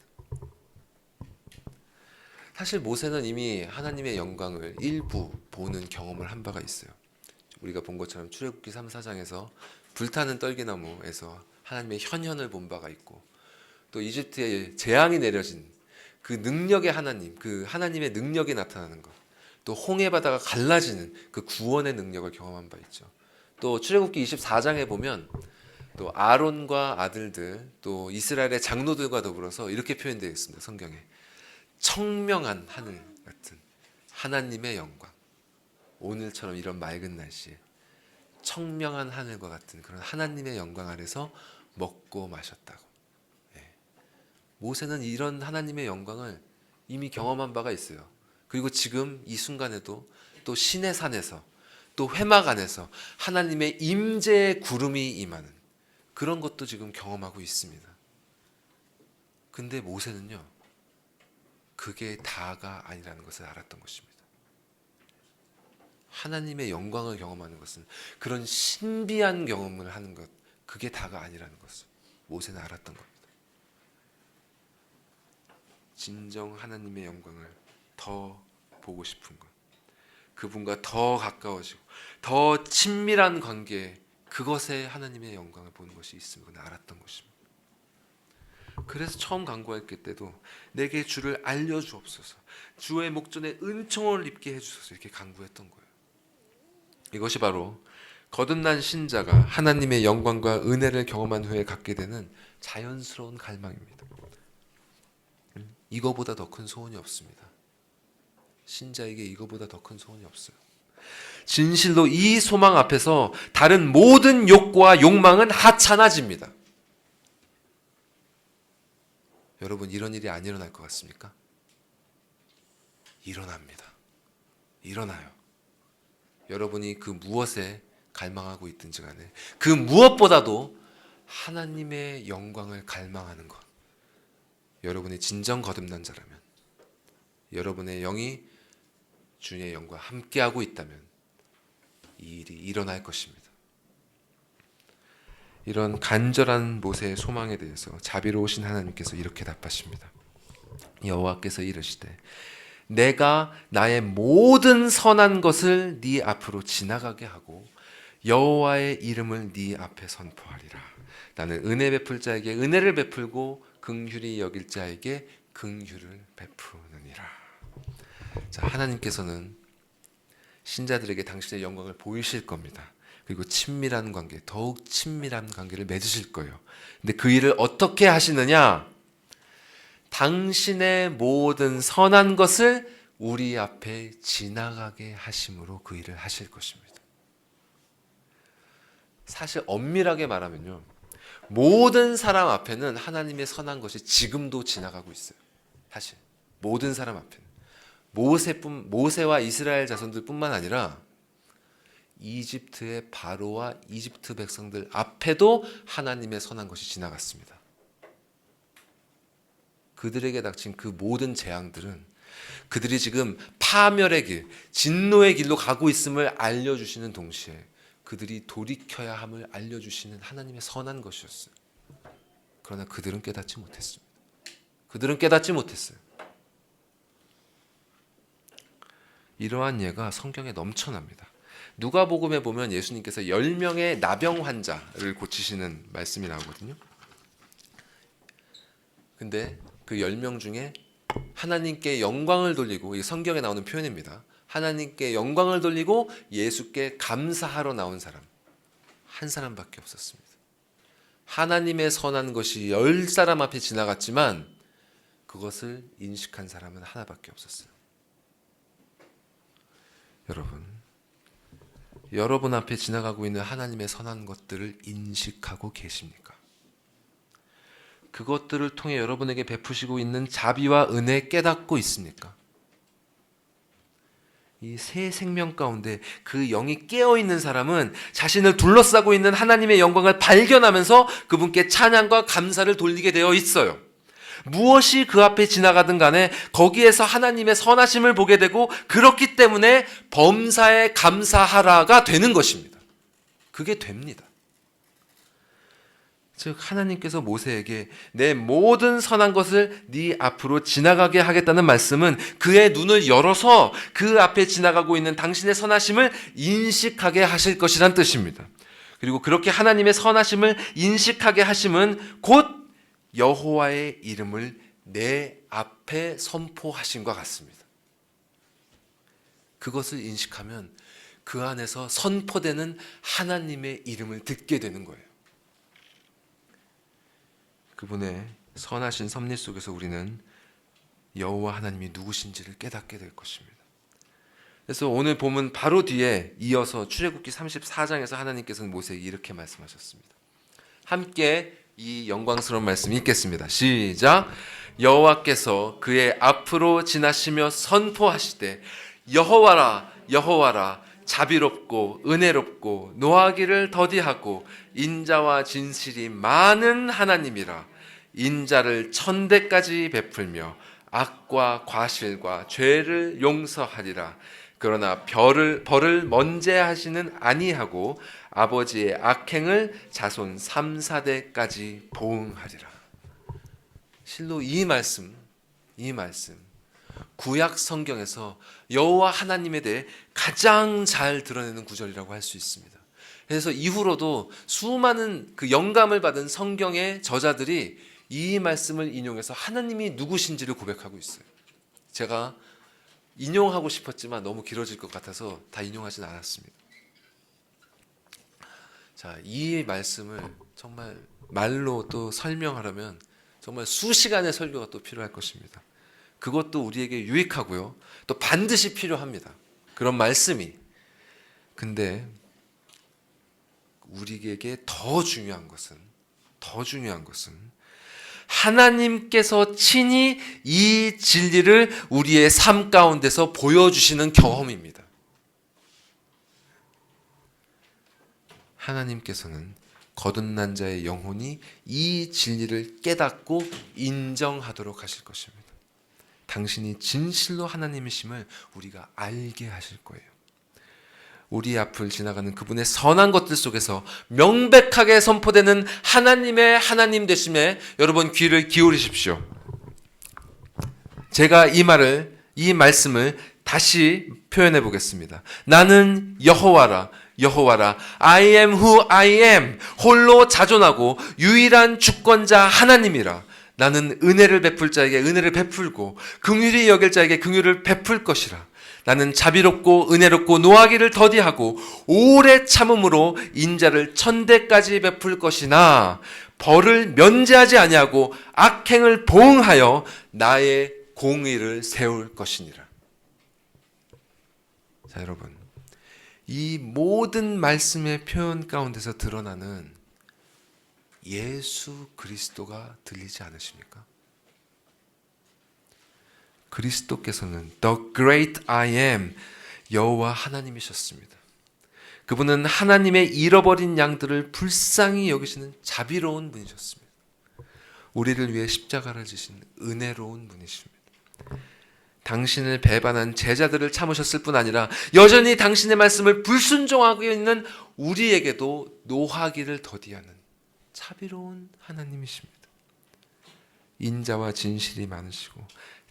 D: 사실 모세는 이미 하나님의 영광을 일부 보는 경험을 한 바가 있어요. 우리가 본 것처럼 출애굽기 3, 4장에서 불타는 떨기나무에서 하나님의 현현을 본 바가 있고, 또 이집트에 재앙이 내려진 그 능력의 하나님, 그 하나님의 능력이 나타나는 것, 또 홍해 바다가 갈라지는 그 구원의 능력을 경험한 바 있죠. 또 출애굽기 24장에 보면 또 아론과 아들들, 또 이스라엘의 장로들과 더불어서 이렇게 표현되어 있습니다. 성경에 청명한 하늘 같은 하나님의 영광, 오늘처럼 이런 맑은 날씨에 청명한 하늘과 같은 그런 하나님의 영광 아래서 먹고 마셨다고. 모세는 이런 하나님의 영광을 이미 경험한 바가 있어요. 그리고 지금 이 순간에도 또 신의 산에서 또 회막 안에서 하나님의 임재의 구름이 임하는 그런 것도 지금 경험하고 있습니다. 근데 모세는요, 그게 다가 아니라는 것을 알았던 것입니다. 하나님의 영광을 경험하는 것은 그런 신비한 경험을 하는 것, 그게 다가 아니라는 것을 모세는 알았던 겁니다. 진정 하나님의 영광을 더 보고 싶은 것, 그분과 더 가까워지고 더 친밀한 관계, 그것에 하나님의 영광을 보는 것이 있음을 알았던 것입니다. 그래서 처음 간구했을 때도 내게 주를 알려주옵소서, 주의 목전에 은총을 입게 해주소서, 이렇게 간구했던 거예요. 이것이 바로 거듭난 신자가 하나님의 영광과 은혜를 경험한 후에 갖게 되는 자연스러운 갈망입니다. 이거보다 더 큰 소원이 없습니다. 신자에게 이거보다 더 큰 소원이 없어요. 진실로 이 소망 앞에서 다른 모든 욕구와 욕망은 하찮아집니다. 여러분, 이런 일이 안 일어날 것 같습니까? 일어납니다. 일어나요. 여러분이 그 무엇에 갈망하고 있든지 간에 그 무엇보다도 하나님의 영광을 갈망하는 것, 여러분이 진정 거듭난 자라면, 여러분의 영이 주의 영과 함께하고 있다면 이 일이 일어날 것입니다. 이런 간절한 모세의 소망에 대해서 자비로우신 하나님께서 이렇게 답하십니다. 여호와께서 이르시되 내가 나의 모든 선한 것을 네 앞으로 지나가게 하고 여호와의 이름을 네 앞에 선포하리라. 나는 은혜 베풀 자에게 은혜를 베풀고 긍휼히 여길 자에게 긍휼을 베푸느니라. 자, 하나님께서는 신자들에게 당신의 영광을 보이실 겁니다. 그리고 친밀한 관계, 더욱 친밀한 관계를 맺으실 거예요. 근데 그 일을 어떻게 하시느냐? 당신의 모든 선한 것을 우리 앞에 지나가게 하심으로 그 일을 하실 것입니다. 사실 엄밀하게 말하면요, 모든 사람 앞에는 하나님의 선한 것이 지금도 지나가고 있어요. 사실 모든 사람 앞에는 모세와 이스라엘 자손들뿐만 아니라 이집트의 바로와 이집트 백성들 앞에도 하나님의 선한 것이 지나갔습니다. 그들에게 닥친 그 모든 재앙들은 그들이 지금 파멸의 길, 진노의 길로 가고 있음을 알려주시는 동시에 그들이 돌이켜야 함을 알려주시는 하나님의 선한 것이었어요. 그러나 그들은 깨닫지 못했습니다. 그들은 깨닫지 못했어요. 이러한 예가 성경에 넘쳐납니다. 누가복음에 보면 예수님께서 10명의 나병 환자를 고치시는 말씀이 나오거든요. 근데 그 10명 중에 하나님께 영광을 돌리고, 이 성경에 나오는 표현입니다. 하나님께 영광을 돌리고 예수께 감사하러 나온 사람 한 사람밖에 없었습니다. 하나님의 선한 것이 10사람 앞에 지나갔지만 그것을 인식한 사람은 하나밖에 없었어요. 여러분 앞에 지나가고 있는 하나님의 선한 것들을 인식하고 계십니까? 그것들을 통해 여러분에게 베푸시고 있는 자비와 은혜 깨닫고 있습니까? 이 새 생명 가운데 그 영이 깨어있는 사람은 자신을 둘러싸고 있는 하나님의 영광을 발견하면서 그분께 찬양과 감사를 돌리게 되어 있어요. 무엇이 그 앞에 지나가든 간에 거기에서 하나님의 선하심을 보게 되고, 그렇기 때문에 범사에 감사하라가 되는 것입니다. 그게 됩니다. 즉 하나님께서 모세에게 내 모든 선한 것을 네 앞으로 지나가게 하겠다는 말씀은 그의 눈을 열어서 그 앞에 지나가고 있는 당신의 선하심을 인식하게 하실 것이란 뜻입니다. 그리고 그렇게 하나님의 선하심을 인식하게 하심은 곧 여호와의 이름을 내 앞에 선포하심과 같습니다. 그것을 인식하면 그 안에서 선포되는 하나님의 이름을 듣게 되는 거예요. 그분의 선하신 섭리 속에서 우리는 여호와 하나님이 누구신지를 깨닫게 될 것입니다. 그래서 오늘 본문 바로 뒤에 이어서 출애굽기 34장에서 하나님께서는 모세에게 이렇게 말씀하셨습니다. 함께 이 영광스러운 말씀 읽겠습니다. 시작. 여호와께서 그의 앞으로 지나시며 선포하시되 여호와라 여호와라 자비롭고 은혜롭고 노하기를 더디하고 인자와 진실이 많은 하나님이라. 인자를 천대까지 베풀며 악과 과실과 죄를 용서하리라. 그러나 벌을 면제하시는 아니하고 아버지의 악행을 자손 3,4대까지 보응하리라. 실로 이 말씀 구약 성경에서 여호와 하나님에 대해 가장 잘 드러내는 구절이라고 할 수 있습니다. 그래서 이후로도 수많은 그 영감을 받은 성경의 저자들이 이 말씀을 인용해서 하나님이 누구신지를 고백하고 있어요. 제가 인용하고 싶었지만 너무 길어질 것 같아서 다 인용하진 않았습니다. 자, 이 말씀을 정말 말로 또 설명하려면 정말 수시간의 설교가 또 필요할 것입니다. 그것도 우리에게 유익하고요, 또 반드시 필요합니다. 그런 말씀이. 근데 우리에게 더 중요한 것은 하나님께서 친히 이 진리를 우리의 삶 가운데서 보여주시는 경험입니다. 하나님께서는 거듭난 자의 영혼이 이 진리를 깨닫고 인정하도록 하실 것입니다. 당신이 진실로 하나님이심을 우리가 알게 하실 거예요. 우리 앞을 지나가는 그분의 선한 것들 속에서 명백하게 선포되는 하나님의 하나님 되심에 여러분 귀를 기울이십시오. 제가 이 말씀을 다시 표현해 보겠습니다. 나는 여호와라 여호와라 I am who I am 홀로 자존하고 유일한 주권자 하나님이라. 나는 은혜를 베풀 자에게 은혜를 베풀고 긍휼히 여길 자에게 긍휼을 베풀 것이라. 나는 자비롭고 은혜롭고 노하기를 더디하고 오래 참음으로 인자를 천대까지 베풀 것이나 벌을 면제하지 아니하고 악행을 보응하여 나의 공의를 세울 것이니라. 자, 여러분, 이 모든 말씀의 표현 가운데서 드러나는 예수 그리스도가 들리지 않으십니까? 그리스도께서는 The Great I Am 여호와 하나님이셨습니다. 그분은 하나님의 잃어버린 양들을 불쌍히 여기시는 자비로운 분이셨습니다. 우리를 위해 십자가를 지신 은혜로운 분이십니다. 당신을 배반한 제자들을 참으셨을 뿐 아니라 여전히 당신의 말씀을 불순종하고 있는 우리에게도 노하기를 더디하는 자비로운 하나님이십니다. 인자와 진실이 많으시고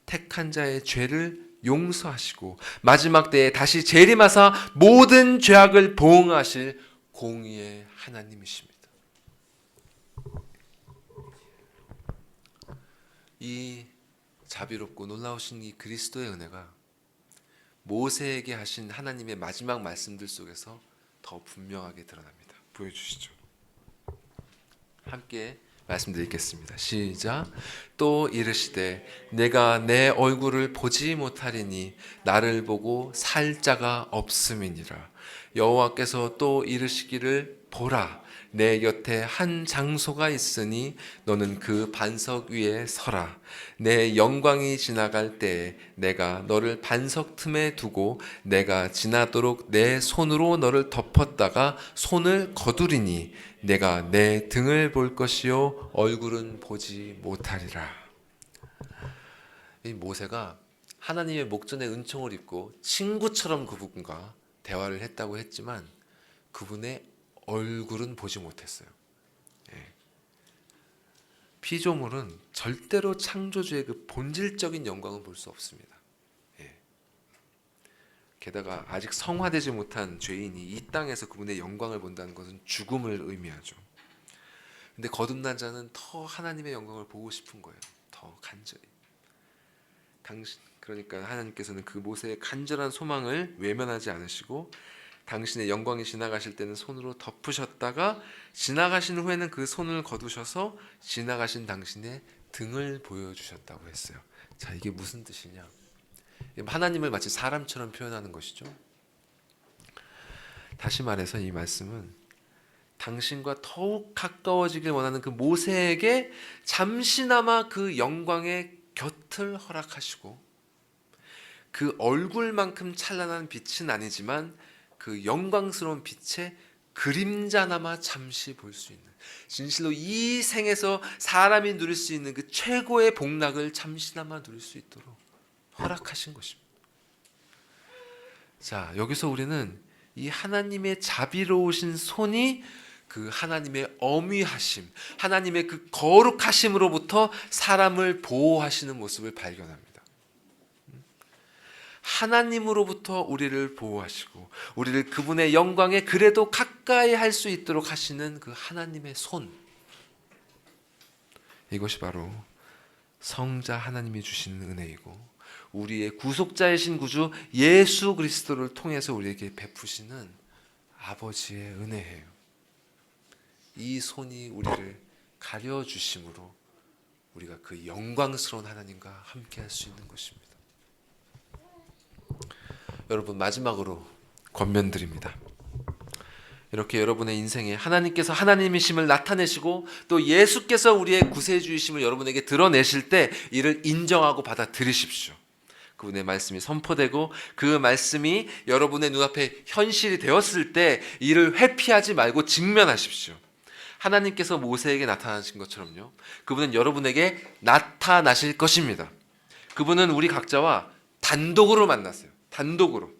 D: 택한 자의 죄를 용서하시고 마지막 때에 다시 재림하사 모든 죄악을 보응하실 공의의 하나님이십니다. 이 자비롭고 놀라우신 이 그리스도의 은혜가 모세에게 하신 하나님의 마지막 말씀들 속에서 더 분명하게 드러납니다. 보여주시죠. 함께 말씀드리겠습니다. 시작. 또 이르시되 내가 내 얼굴을 보지 못하리니 나를 보고 살 자가 없음이니라. 여호와께서 또 이르시기를 보라 내 곁에 한 장소가 있으니 너는 그 반석 위에 서라. 내 영광이 지나갈 때에 내가 너를 반석 틈에 두고 내가 지나도록 내 손으로 너를 덮었다가 손을 거두리니 내가 내 등을 볼 것이요 얼굴은 보지 못하리라. 이 모세가 하나님의 목전에 은총을 입고 친구처럼 그분과 대화를 했다고 했지만 그분의 얼굴은 보지 못했어요. 피조물은 절대로 창조주의 그 본질적인 영광을 볼 수 없습니다. 게다가 아직 성화되지 못한 죄인이 이 땅에서 그분의 영광을 본다는 것은 죽음을 의미하죠. 근데 거듭난 자는 더 하나님의 영광을 보고 싶은 거예요. 더 간절히. 그러니까 하나님께서는 그 모세의 간절한 소망을 외면하지 않으시고 당신의 영광이 지나가실 때는 손으로 덮으셨다가 지나가신 후에는 그 손을 거두셔서 지나가신 당신의 등을 보여주셨다고 했어요. 자, 이게 무슨 뜻이냐? 하나님을 마치 사람처럼 표현하는 것이죠. 다시 말해서 이 말씀은 당신과 더욱 가까워지길 원하는 그 모세에게 잠시나마 그 영광의 곁을 허락하시고 그 얼굴만큼 찬란한 빛은 아니지만 그 영광스러운 빛의 그림자나마 잠시 볼 수 있는, 진실로 이 생에서 사람이 누릴 수 있는 그 최고의 복락을 잠시나마 누릴 수 있도록 허락하신 것입니다. 자, 여기서 우리는 이 하나님의 자비로우신 손이 그 하나님의 엄위하심, 하나님의 그 거룩하심으로부터 사람을 보호하시는 모습을 발견합니다. 하나님으로부터 우리를 보호하시고 우리를 그분의 영광에 그래도 가까이 할 수 있도록 하시는 그 하나님의 손, 이것이 바로 성자 하나님이 주신 은혜이고 우리의 구속자이신 구주 예수 그리스도를 통해서 우리에게 베푸시는 아버지의 은혜예요. 이 손이 우리를 가려주심으로 우리가 그 영광스러운 하나님과 함께 할 수 있는 것입니다. 여러분, 마지막으로 권면드립니다. 이렇게 여러분의 인생에 하나님께서 하나님이심을 나타내시고 또 예수께서 우리의 구세주이심을 여러분에게 드러내실 때 이를 인정하고 받아들이십시오. 그분의 말씀이 선포되고 그 말씀이 여러분의 눈앞에 현실이 되었을 때 이를 회피하지 말고 직면하십시오. 하나님께서 모세에게 나타나신 것처럼요, 그분은 여러분에게 나타나실 것입니다. 그분은 우리 각자와 단독으로 만났어요. 단독으로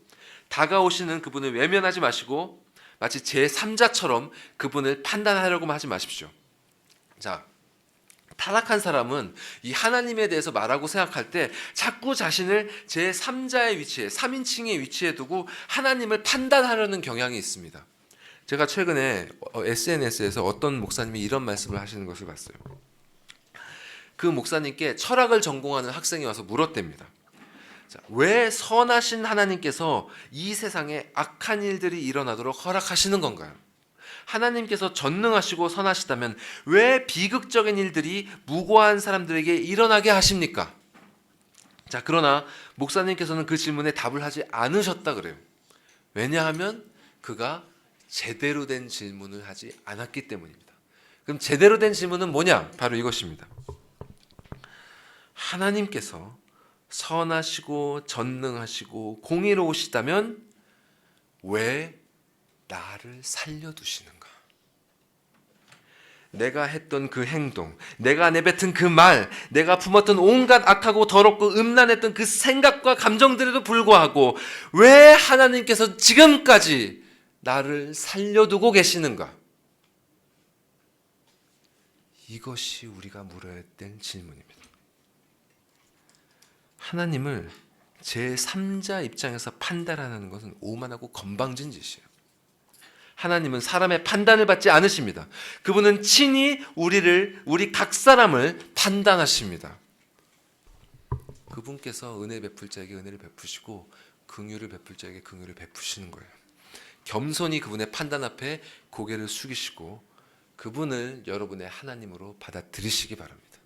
D: 다가오시는 그분을 외면하지 마시고 마치 제3자처럼 그분을 판단하려고 하지 마십시오. 자, 타락한 사람은 이 하나님에 대해서 말하고 생각할 때 자꾸 자신을 제3자의 위치에, 3인칭의 위치에 두고 하나님을 판단하려는 경향이 있습니다. 제가 최근에 SNS에서 어떤 목사님이 이런 말씀을 하시는 것을 봤어요. 그 목사님께 철학을 전공하는 학생이 와서 물었답니다. 자, 왜 선하신 하나님께서 이 세상에 악한 일들이 일어나도록 허락하시는 건가요? 하나님께서 전능하시고 선하시다면 왜 비극적인 일들이 무고한 사람들에게 일어나게 하십니까? 자, 그러나 목사님께서는 그 질문에 답을 하지 않으셨다 그래요. 왜냐하면 그가 제대로 된 질문을 하지 않았기 때문입니다. 그럼 제대로 된 질문은 뭐냐? 바로 이것입니다. 하나님께서 선하시고 전능하시고 공의로우시다면 왜 나를 살려두시는가? 내가 했던 그 행동, 내가 내뱉은 그 말, 내가 품었던 온갖 악하고 더럽고 음란했던 그 생각과 감정들에도 불구하고 왜 하나님께서 지금까지 나를 살려두고 계시는가? 이것이 우리가 물어야 될 질문입니다. 하나님을 제3자 입장에서 판단하는 것은 오만하고 건방진 짓이에요. 하나님은 사람의 판단을 받지 않으십니다. 그분은 친히 우리 각 사람을 판단하십니다. 그분께서 은혜 베풀 자에게 은혜를 베푸시고 긍휼을 베풀 자에게 긍휼을 베푸시는 거예요. 겸손히 그분의 판단 앞에 고개를 숙이시고 그분을 여러분의 하나님으로 받아들이시기 바랍니다.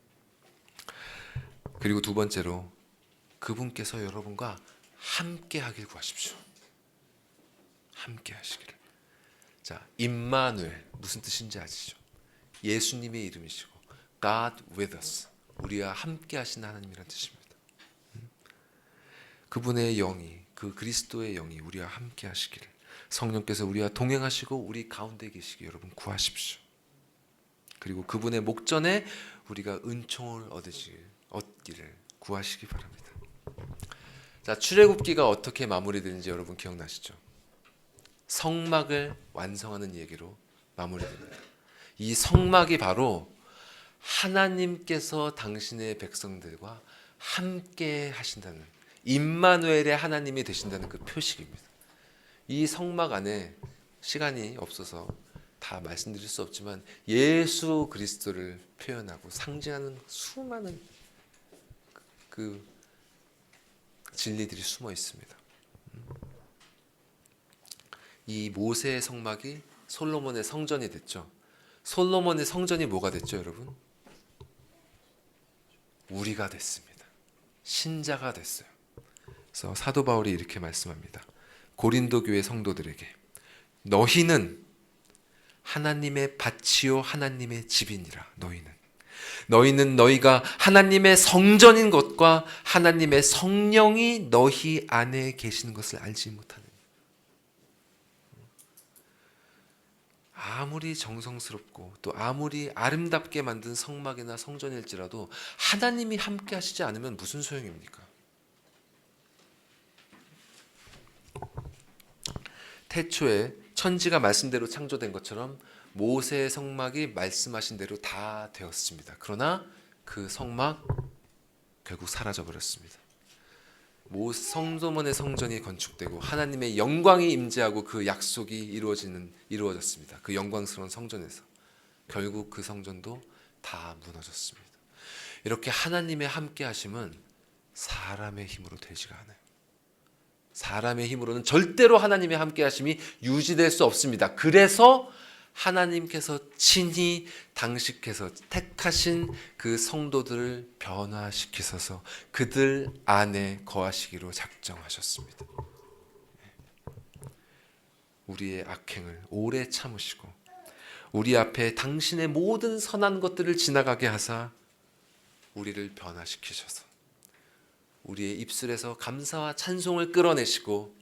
D: 그리고 두 번째로 그분께서 여러분과 함께 하길 구하십시오. 함께 하시기를. 자, 임마누엘 무슨 뜻인지 아시죠? 예수님의 이름이시고 God with us, 우리와 함께 하시는 하나님이라는 뜻입니다. 그분의 영이, 그 그리스도의 영이 우리와 함께 하시기를, 성령께서 우리와 동행하시고 우리 가운데 계시기 여러분 구하십시오. 그리고 그분의 목전에 우리가 은총을 얻기를 구하시기 바랍니다. 자, 출애굽기가 어떻게 마무리되는지 여러분 기억나시죠? 성막을 완성하는 얘기로 마무리됩니다. 이 성막이 바로 하나님께서 당신의 백성들과 함께 하신다는, 임마누엘의 하나님이 되신다는 그 표식입니다. 이 성막 안에 시간이 없어서 다 말씀드릴 수 없지만 예수 그리스도를 표현하고 상징하는 수많은 그 진리들이 숨어 있습니다. 이 모세의 성막이 솔로몬의 성전이 됐죠. 솔로몬의 성전이 뭐가 됐죠, 여러분? 우리가 됐습니다. 신자가 됐어요. 그래서 사도 바울이 이렇게 말씀합니다. 고린도 교회 성도들에게 너희는 하나님의 밭이요 하나님의 집이니라. 너희는 너희가 하나님의 성전인 것과 하나님의 성령이 너희 안에 계시는 것을 알지 못하느냐. 아무리 정성스럽고 또 아무리 아름답게 만든 성막이나 성전일지라도 하나님이 함께 하시지 않으면 무슨 소용입니까? 태초에 천지가 말씀대로 창조된 것처럼 모세의 성막이 말씀하신 대로 다 되었습니다. 그러나 그 성막 결국 사라져 버렸습니다. 성소문의 성전이 건축되고 하나님의 영광이 임재하고 그 약속이 이루어졌습니다. 그 영광스러운 성전에서 결국 그 성전도 다 무너졌습니다. 이렇게 하나님의 함께 하심은 사람의 힘으로 되지가 않아요. 사람의 힘으로는 절대로 하나님의 함께 하심이 유지될 수 없습니다. 그래서 하나님께서 친히 당신께서 택하신 그 성도들을 변화시키셔서 그들 안에 거하시기로 작정하셨습니다. 우리의 악행을 오래 참으시고 우리 앞에 당신의 모든 선한 것들을 지나가게 하사 우리를 변화시키셔서 우리의 입술에서 감사와 찬송을 끌어내시고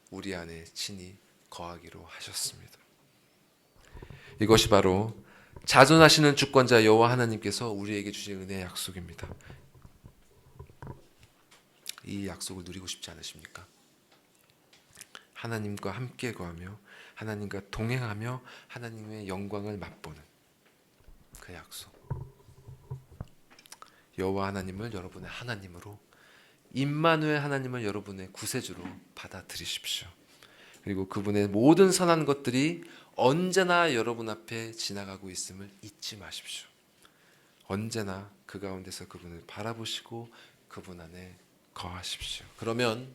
D: 우리 안에 친히 거하기로 하셨습니다. 이것이 바로 자존하시는 주권자 여호와 하나님께서 우리에게 주신 은혜의 약속입니다. 이 약속을 누리고 싶지 않으십니까? 하나님과 함께 거하며 하나님과 동행하며 하나님의 영광을 맛보는 그 약속. 여호와 하나님을 여러분의 하나님으로, 임마누엘 하나님을 여러분의 구세주로 받아들이십시오. 그리고 그분의 모든 선한 것들이 언제나 여러분 앞에 지나가고 있음을 잊지 마십시오. 언제나 그 가운데서 그분을 바라보시고 그분 안에 거하십시오. 그러면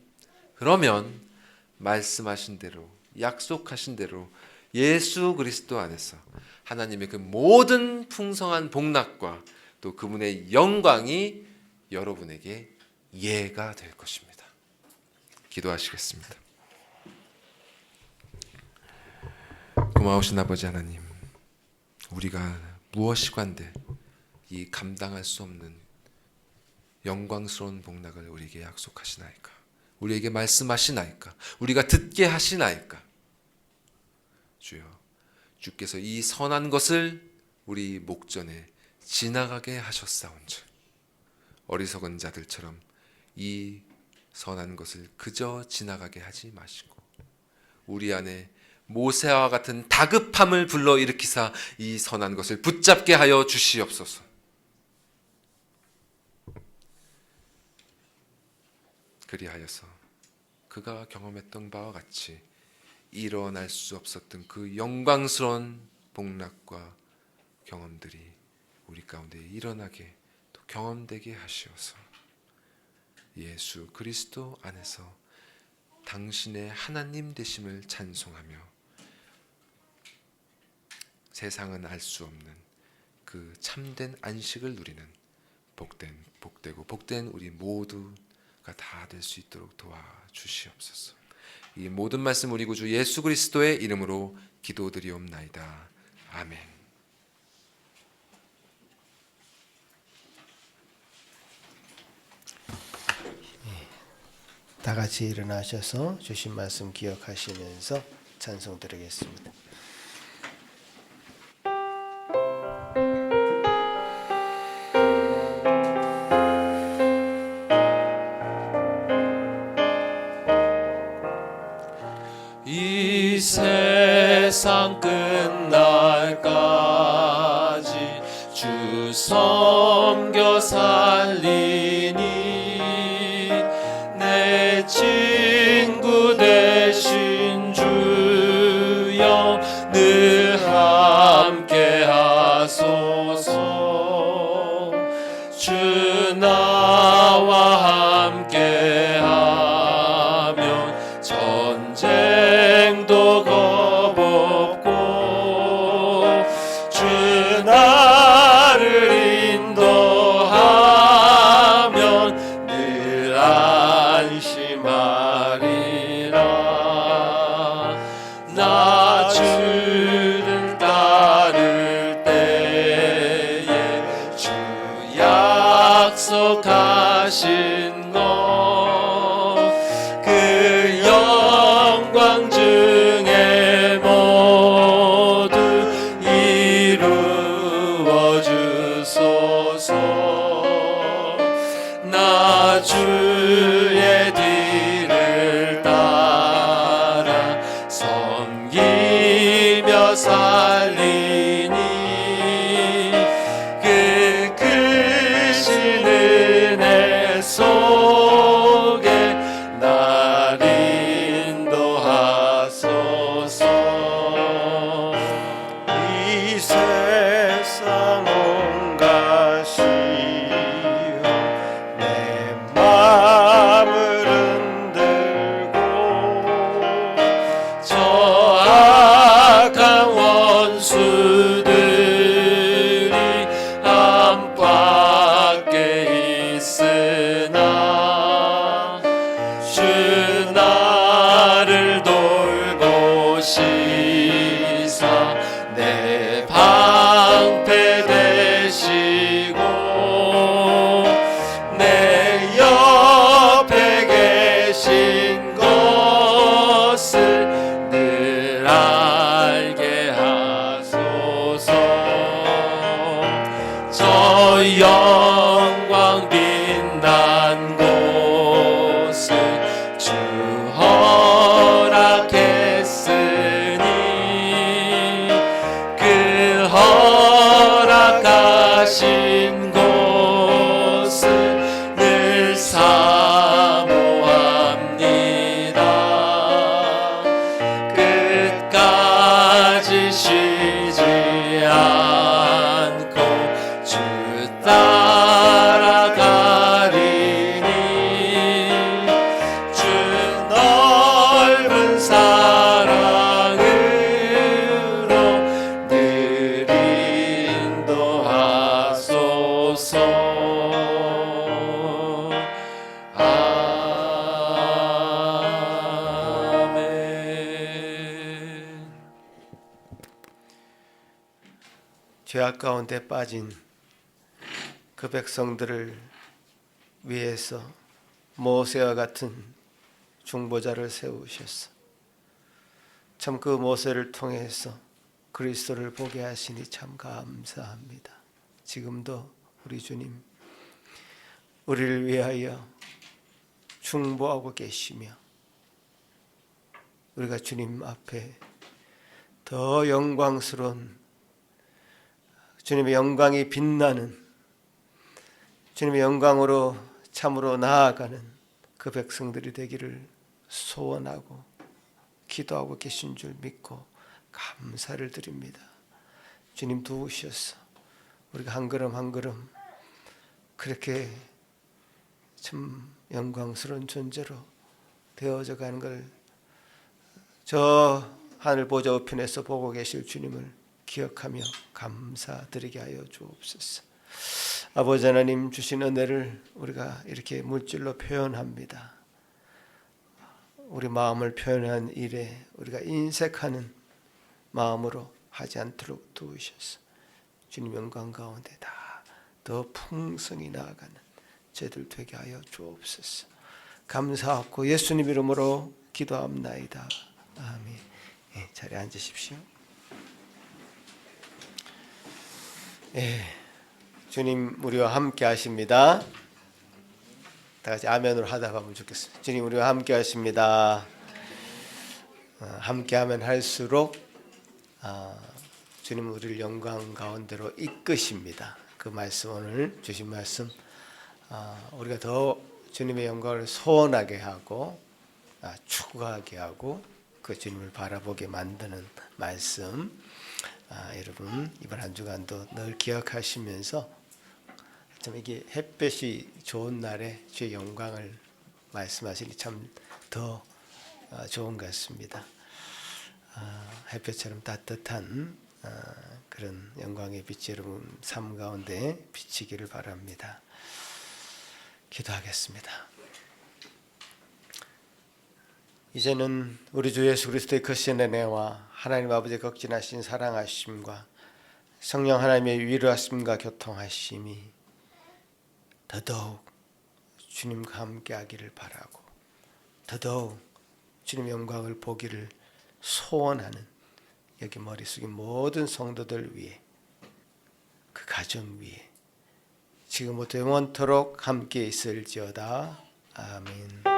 D: 말씀하신 대로, 약속하신 대로 예수 그리스도 안에서 하나님의 그 모든 풍성한 복락과 또 그분의 영광이 여러분에게 예가 될 것입니다. 기도하시겠습니다. 고마우신 아버지 하나님, 우리가 무엇이관대 이 감당할 수 없는 영광스러운 복락을 우리에게 약속하시나이까? 우리에게 말씀하시나이까? 우리가 듣게 하시나이까? 주여, 주께서 이 선한 것을 우리 목전에 지나가게 하셨사온즉 어리석은 자들처럼 이 선한 것을 그저 지나가게 하지 마시고 우리 안에 모세와 같은 다급함을 불러일으키사 이 선한 것을 붙잡게 하여 주시옵소서. 그리하여서 그가 경험했던 바와 같이 일어날 수 없었던 그 영광스러운 복락과 경험들이 우리 가운데 일어나게 또 경험되게 하시어서 예수 그리스도 안에서 당신의 하나님 되심을 찬송하며 세상은 알 수 없는 그 참된 안식을 누리는 복되고 우리 모두가 다 될 수 있도록 도와주시옵소서. 이 모든 말씀 우리 구주 예수 그리스도의 이름으로 기도드리옵나이다. 아멘.
A: 다 같이 일어나셔서 주신 말씀 기억하시면서 찬송 드리겠습니다.
E: 이 세상 끝날까지 주 섬겨 살리니 내 친구 되신 주여 늘 함께 하소서. 주 나와 함께 하면 전쟁도 겁없고 주 나를 인도하면 늘 안심하리라. 나 주를 따를 때에 주 약속하신 그 영광 중에 모두 이루어 주소서. 나 주의 뒤를 따라 섬기며 살리니 그 크신 은혜 속에 날 인도하소서. 이 세상 온갖 시험 내 마음을 흔들고 저 악한 원수들이 안팎에 있으나 주 나를 돌보시사 내 방패 되시고 내 옆에 계신 것을 늘 알게 하소서. 저 영광 빛난 곳을 주 허락했으니 그 허락하신 곳을 늘 사모합니다. 끝까지
A: 죄악 가운데 빠진 그 백성들을 위해서 모세와 같은 중보자를 세우셨어. 참 그 모세를 통해서 그리스도를 보게 하시니 참 감사합니다. 지금도 우리 주님 우리를 위하여 중보하고 계시며 우리가 주님 앞에 더 영광스러운 주님의 영광이 빛나는 주님의 영광으로 참으로 나아가는 그 백성들이 되기를 소원하고 기도하고 계신 줄 믿고 감사를 드립니다. 주님 도우셔서 우리가 한 걸음 한 걸음 그렇게 참 영광스러운 존재로 되어져 가는 걸 저 하늘 보좌 우편에서 보고 계실 주님을 기억하며 감사드리게 하여 주옵소서. 아버지 하나님 주신 은혜를 우리가 이렇게 물질로 표현합니다. 우리 마음을 표현한 일에 우리가 인색하는 마음으로 하지 않도록 도우셔서 주님 영광 가운데 다 더 풍성히 나아가는 저희들 되게 하여 주옵소서. 감사하고 예수님 이름으로 기도합나이다. 아멘. 예, 자리에 앉으십시오. 예, 주님 우리와 함께 하십니다. 다 같이 아멘으로 하다 가면 좋겠습니다. 주님 우리와 함께 하십니다. 함께하면 할수록 주님 우리를 영광 가운데로 이끄십니다. 그 말씀 오늘 주신 말씀 우리가 더 주님의 영광을 소원하게 하고 추구하게 하고 그 주님을 바라보게 만드는 말씀 여러분 이번 한 주간도 늘 기억하시면서 참 이게 햇볕이 좋은 날에 주의 영광을 말씀하시니 참 더 좋은 것 같습니다. 햇볕처럼 따뜻한 그런 영광의 빛이 여러분 삶 가운데 비치기를 바랍니다. 기도하겠습니다. 이제는 우리 주 예수 그리스도의 거신 은혜와 하나님 아버지의 극진하신 사랑하심과 성령 하나님의 위로하심과 교통하심이 더더욱 주님과 함께하기를 바라고 더더욱 주님의 영광을 보기를 소원하는 여기 머리 숙인 모든 성도들 위해 그 가정 위에 지금부터 영원토록 함께 있을지어다. 아멘.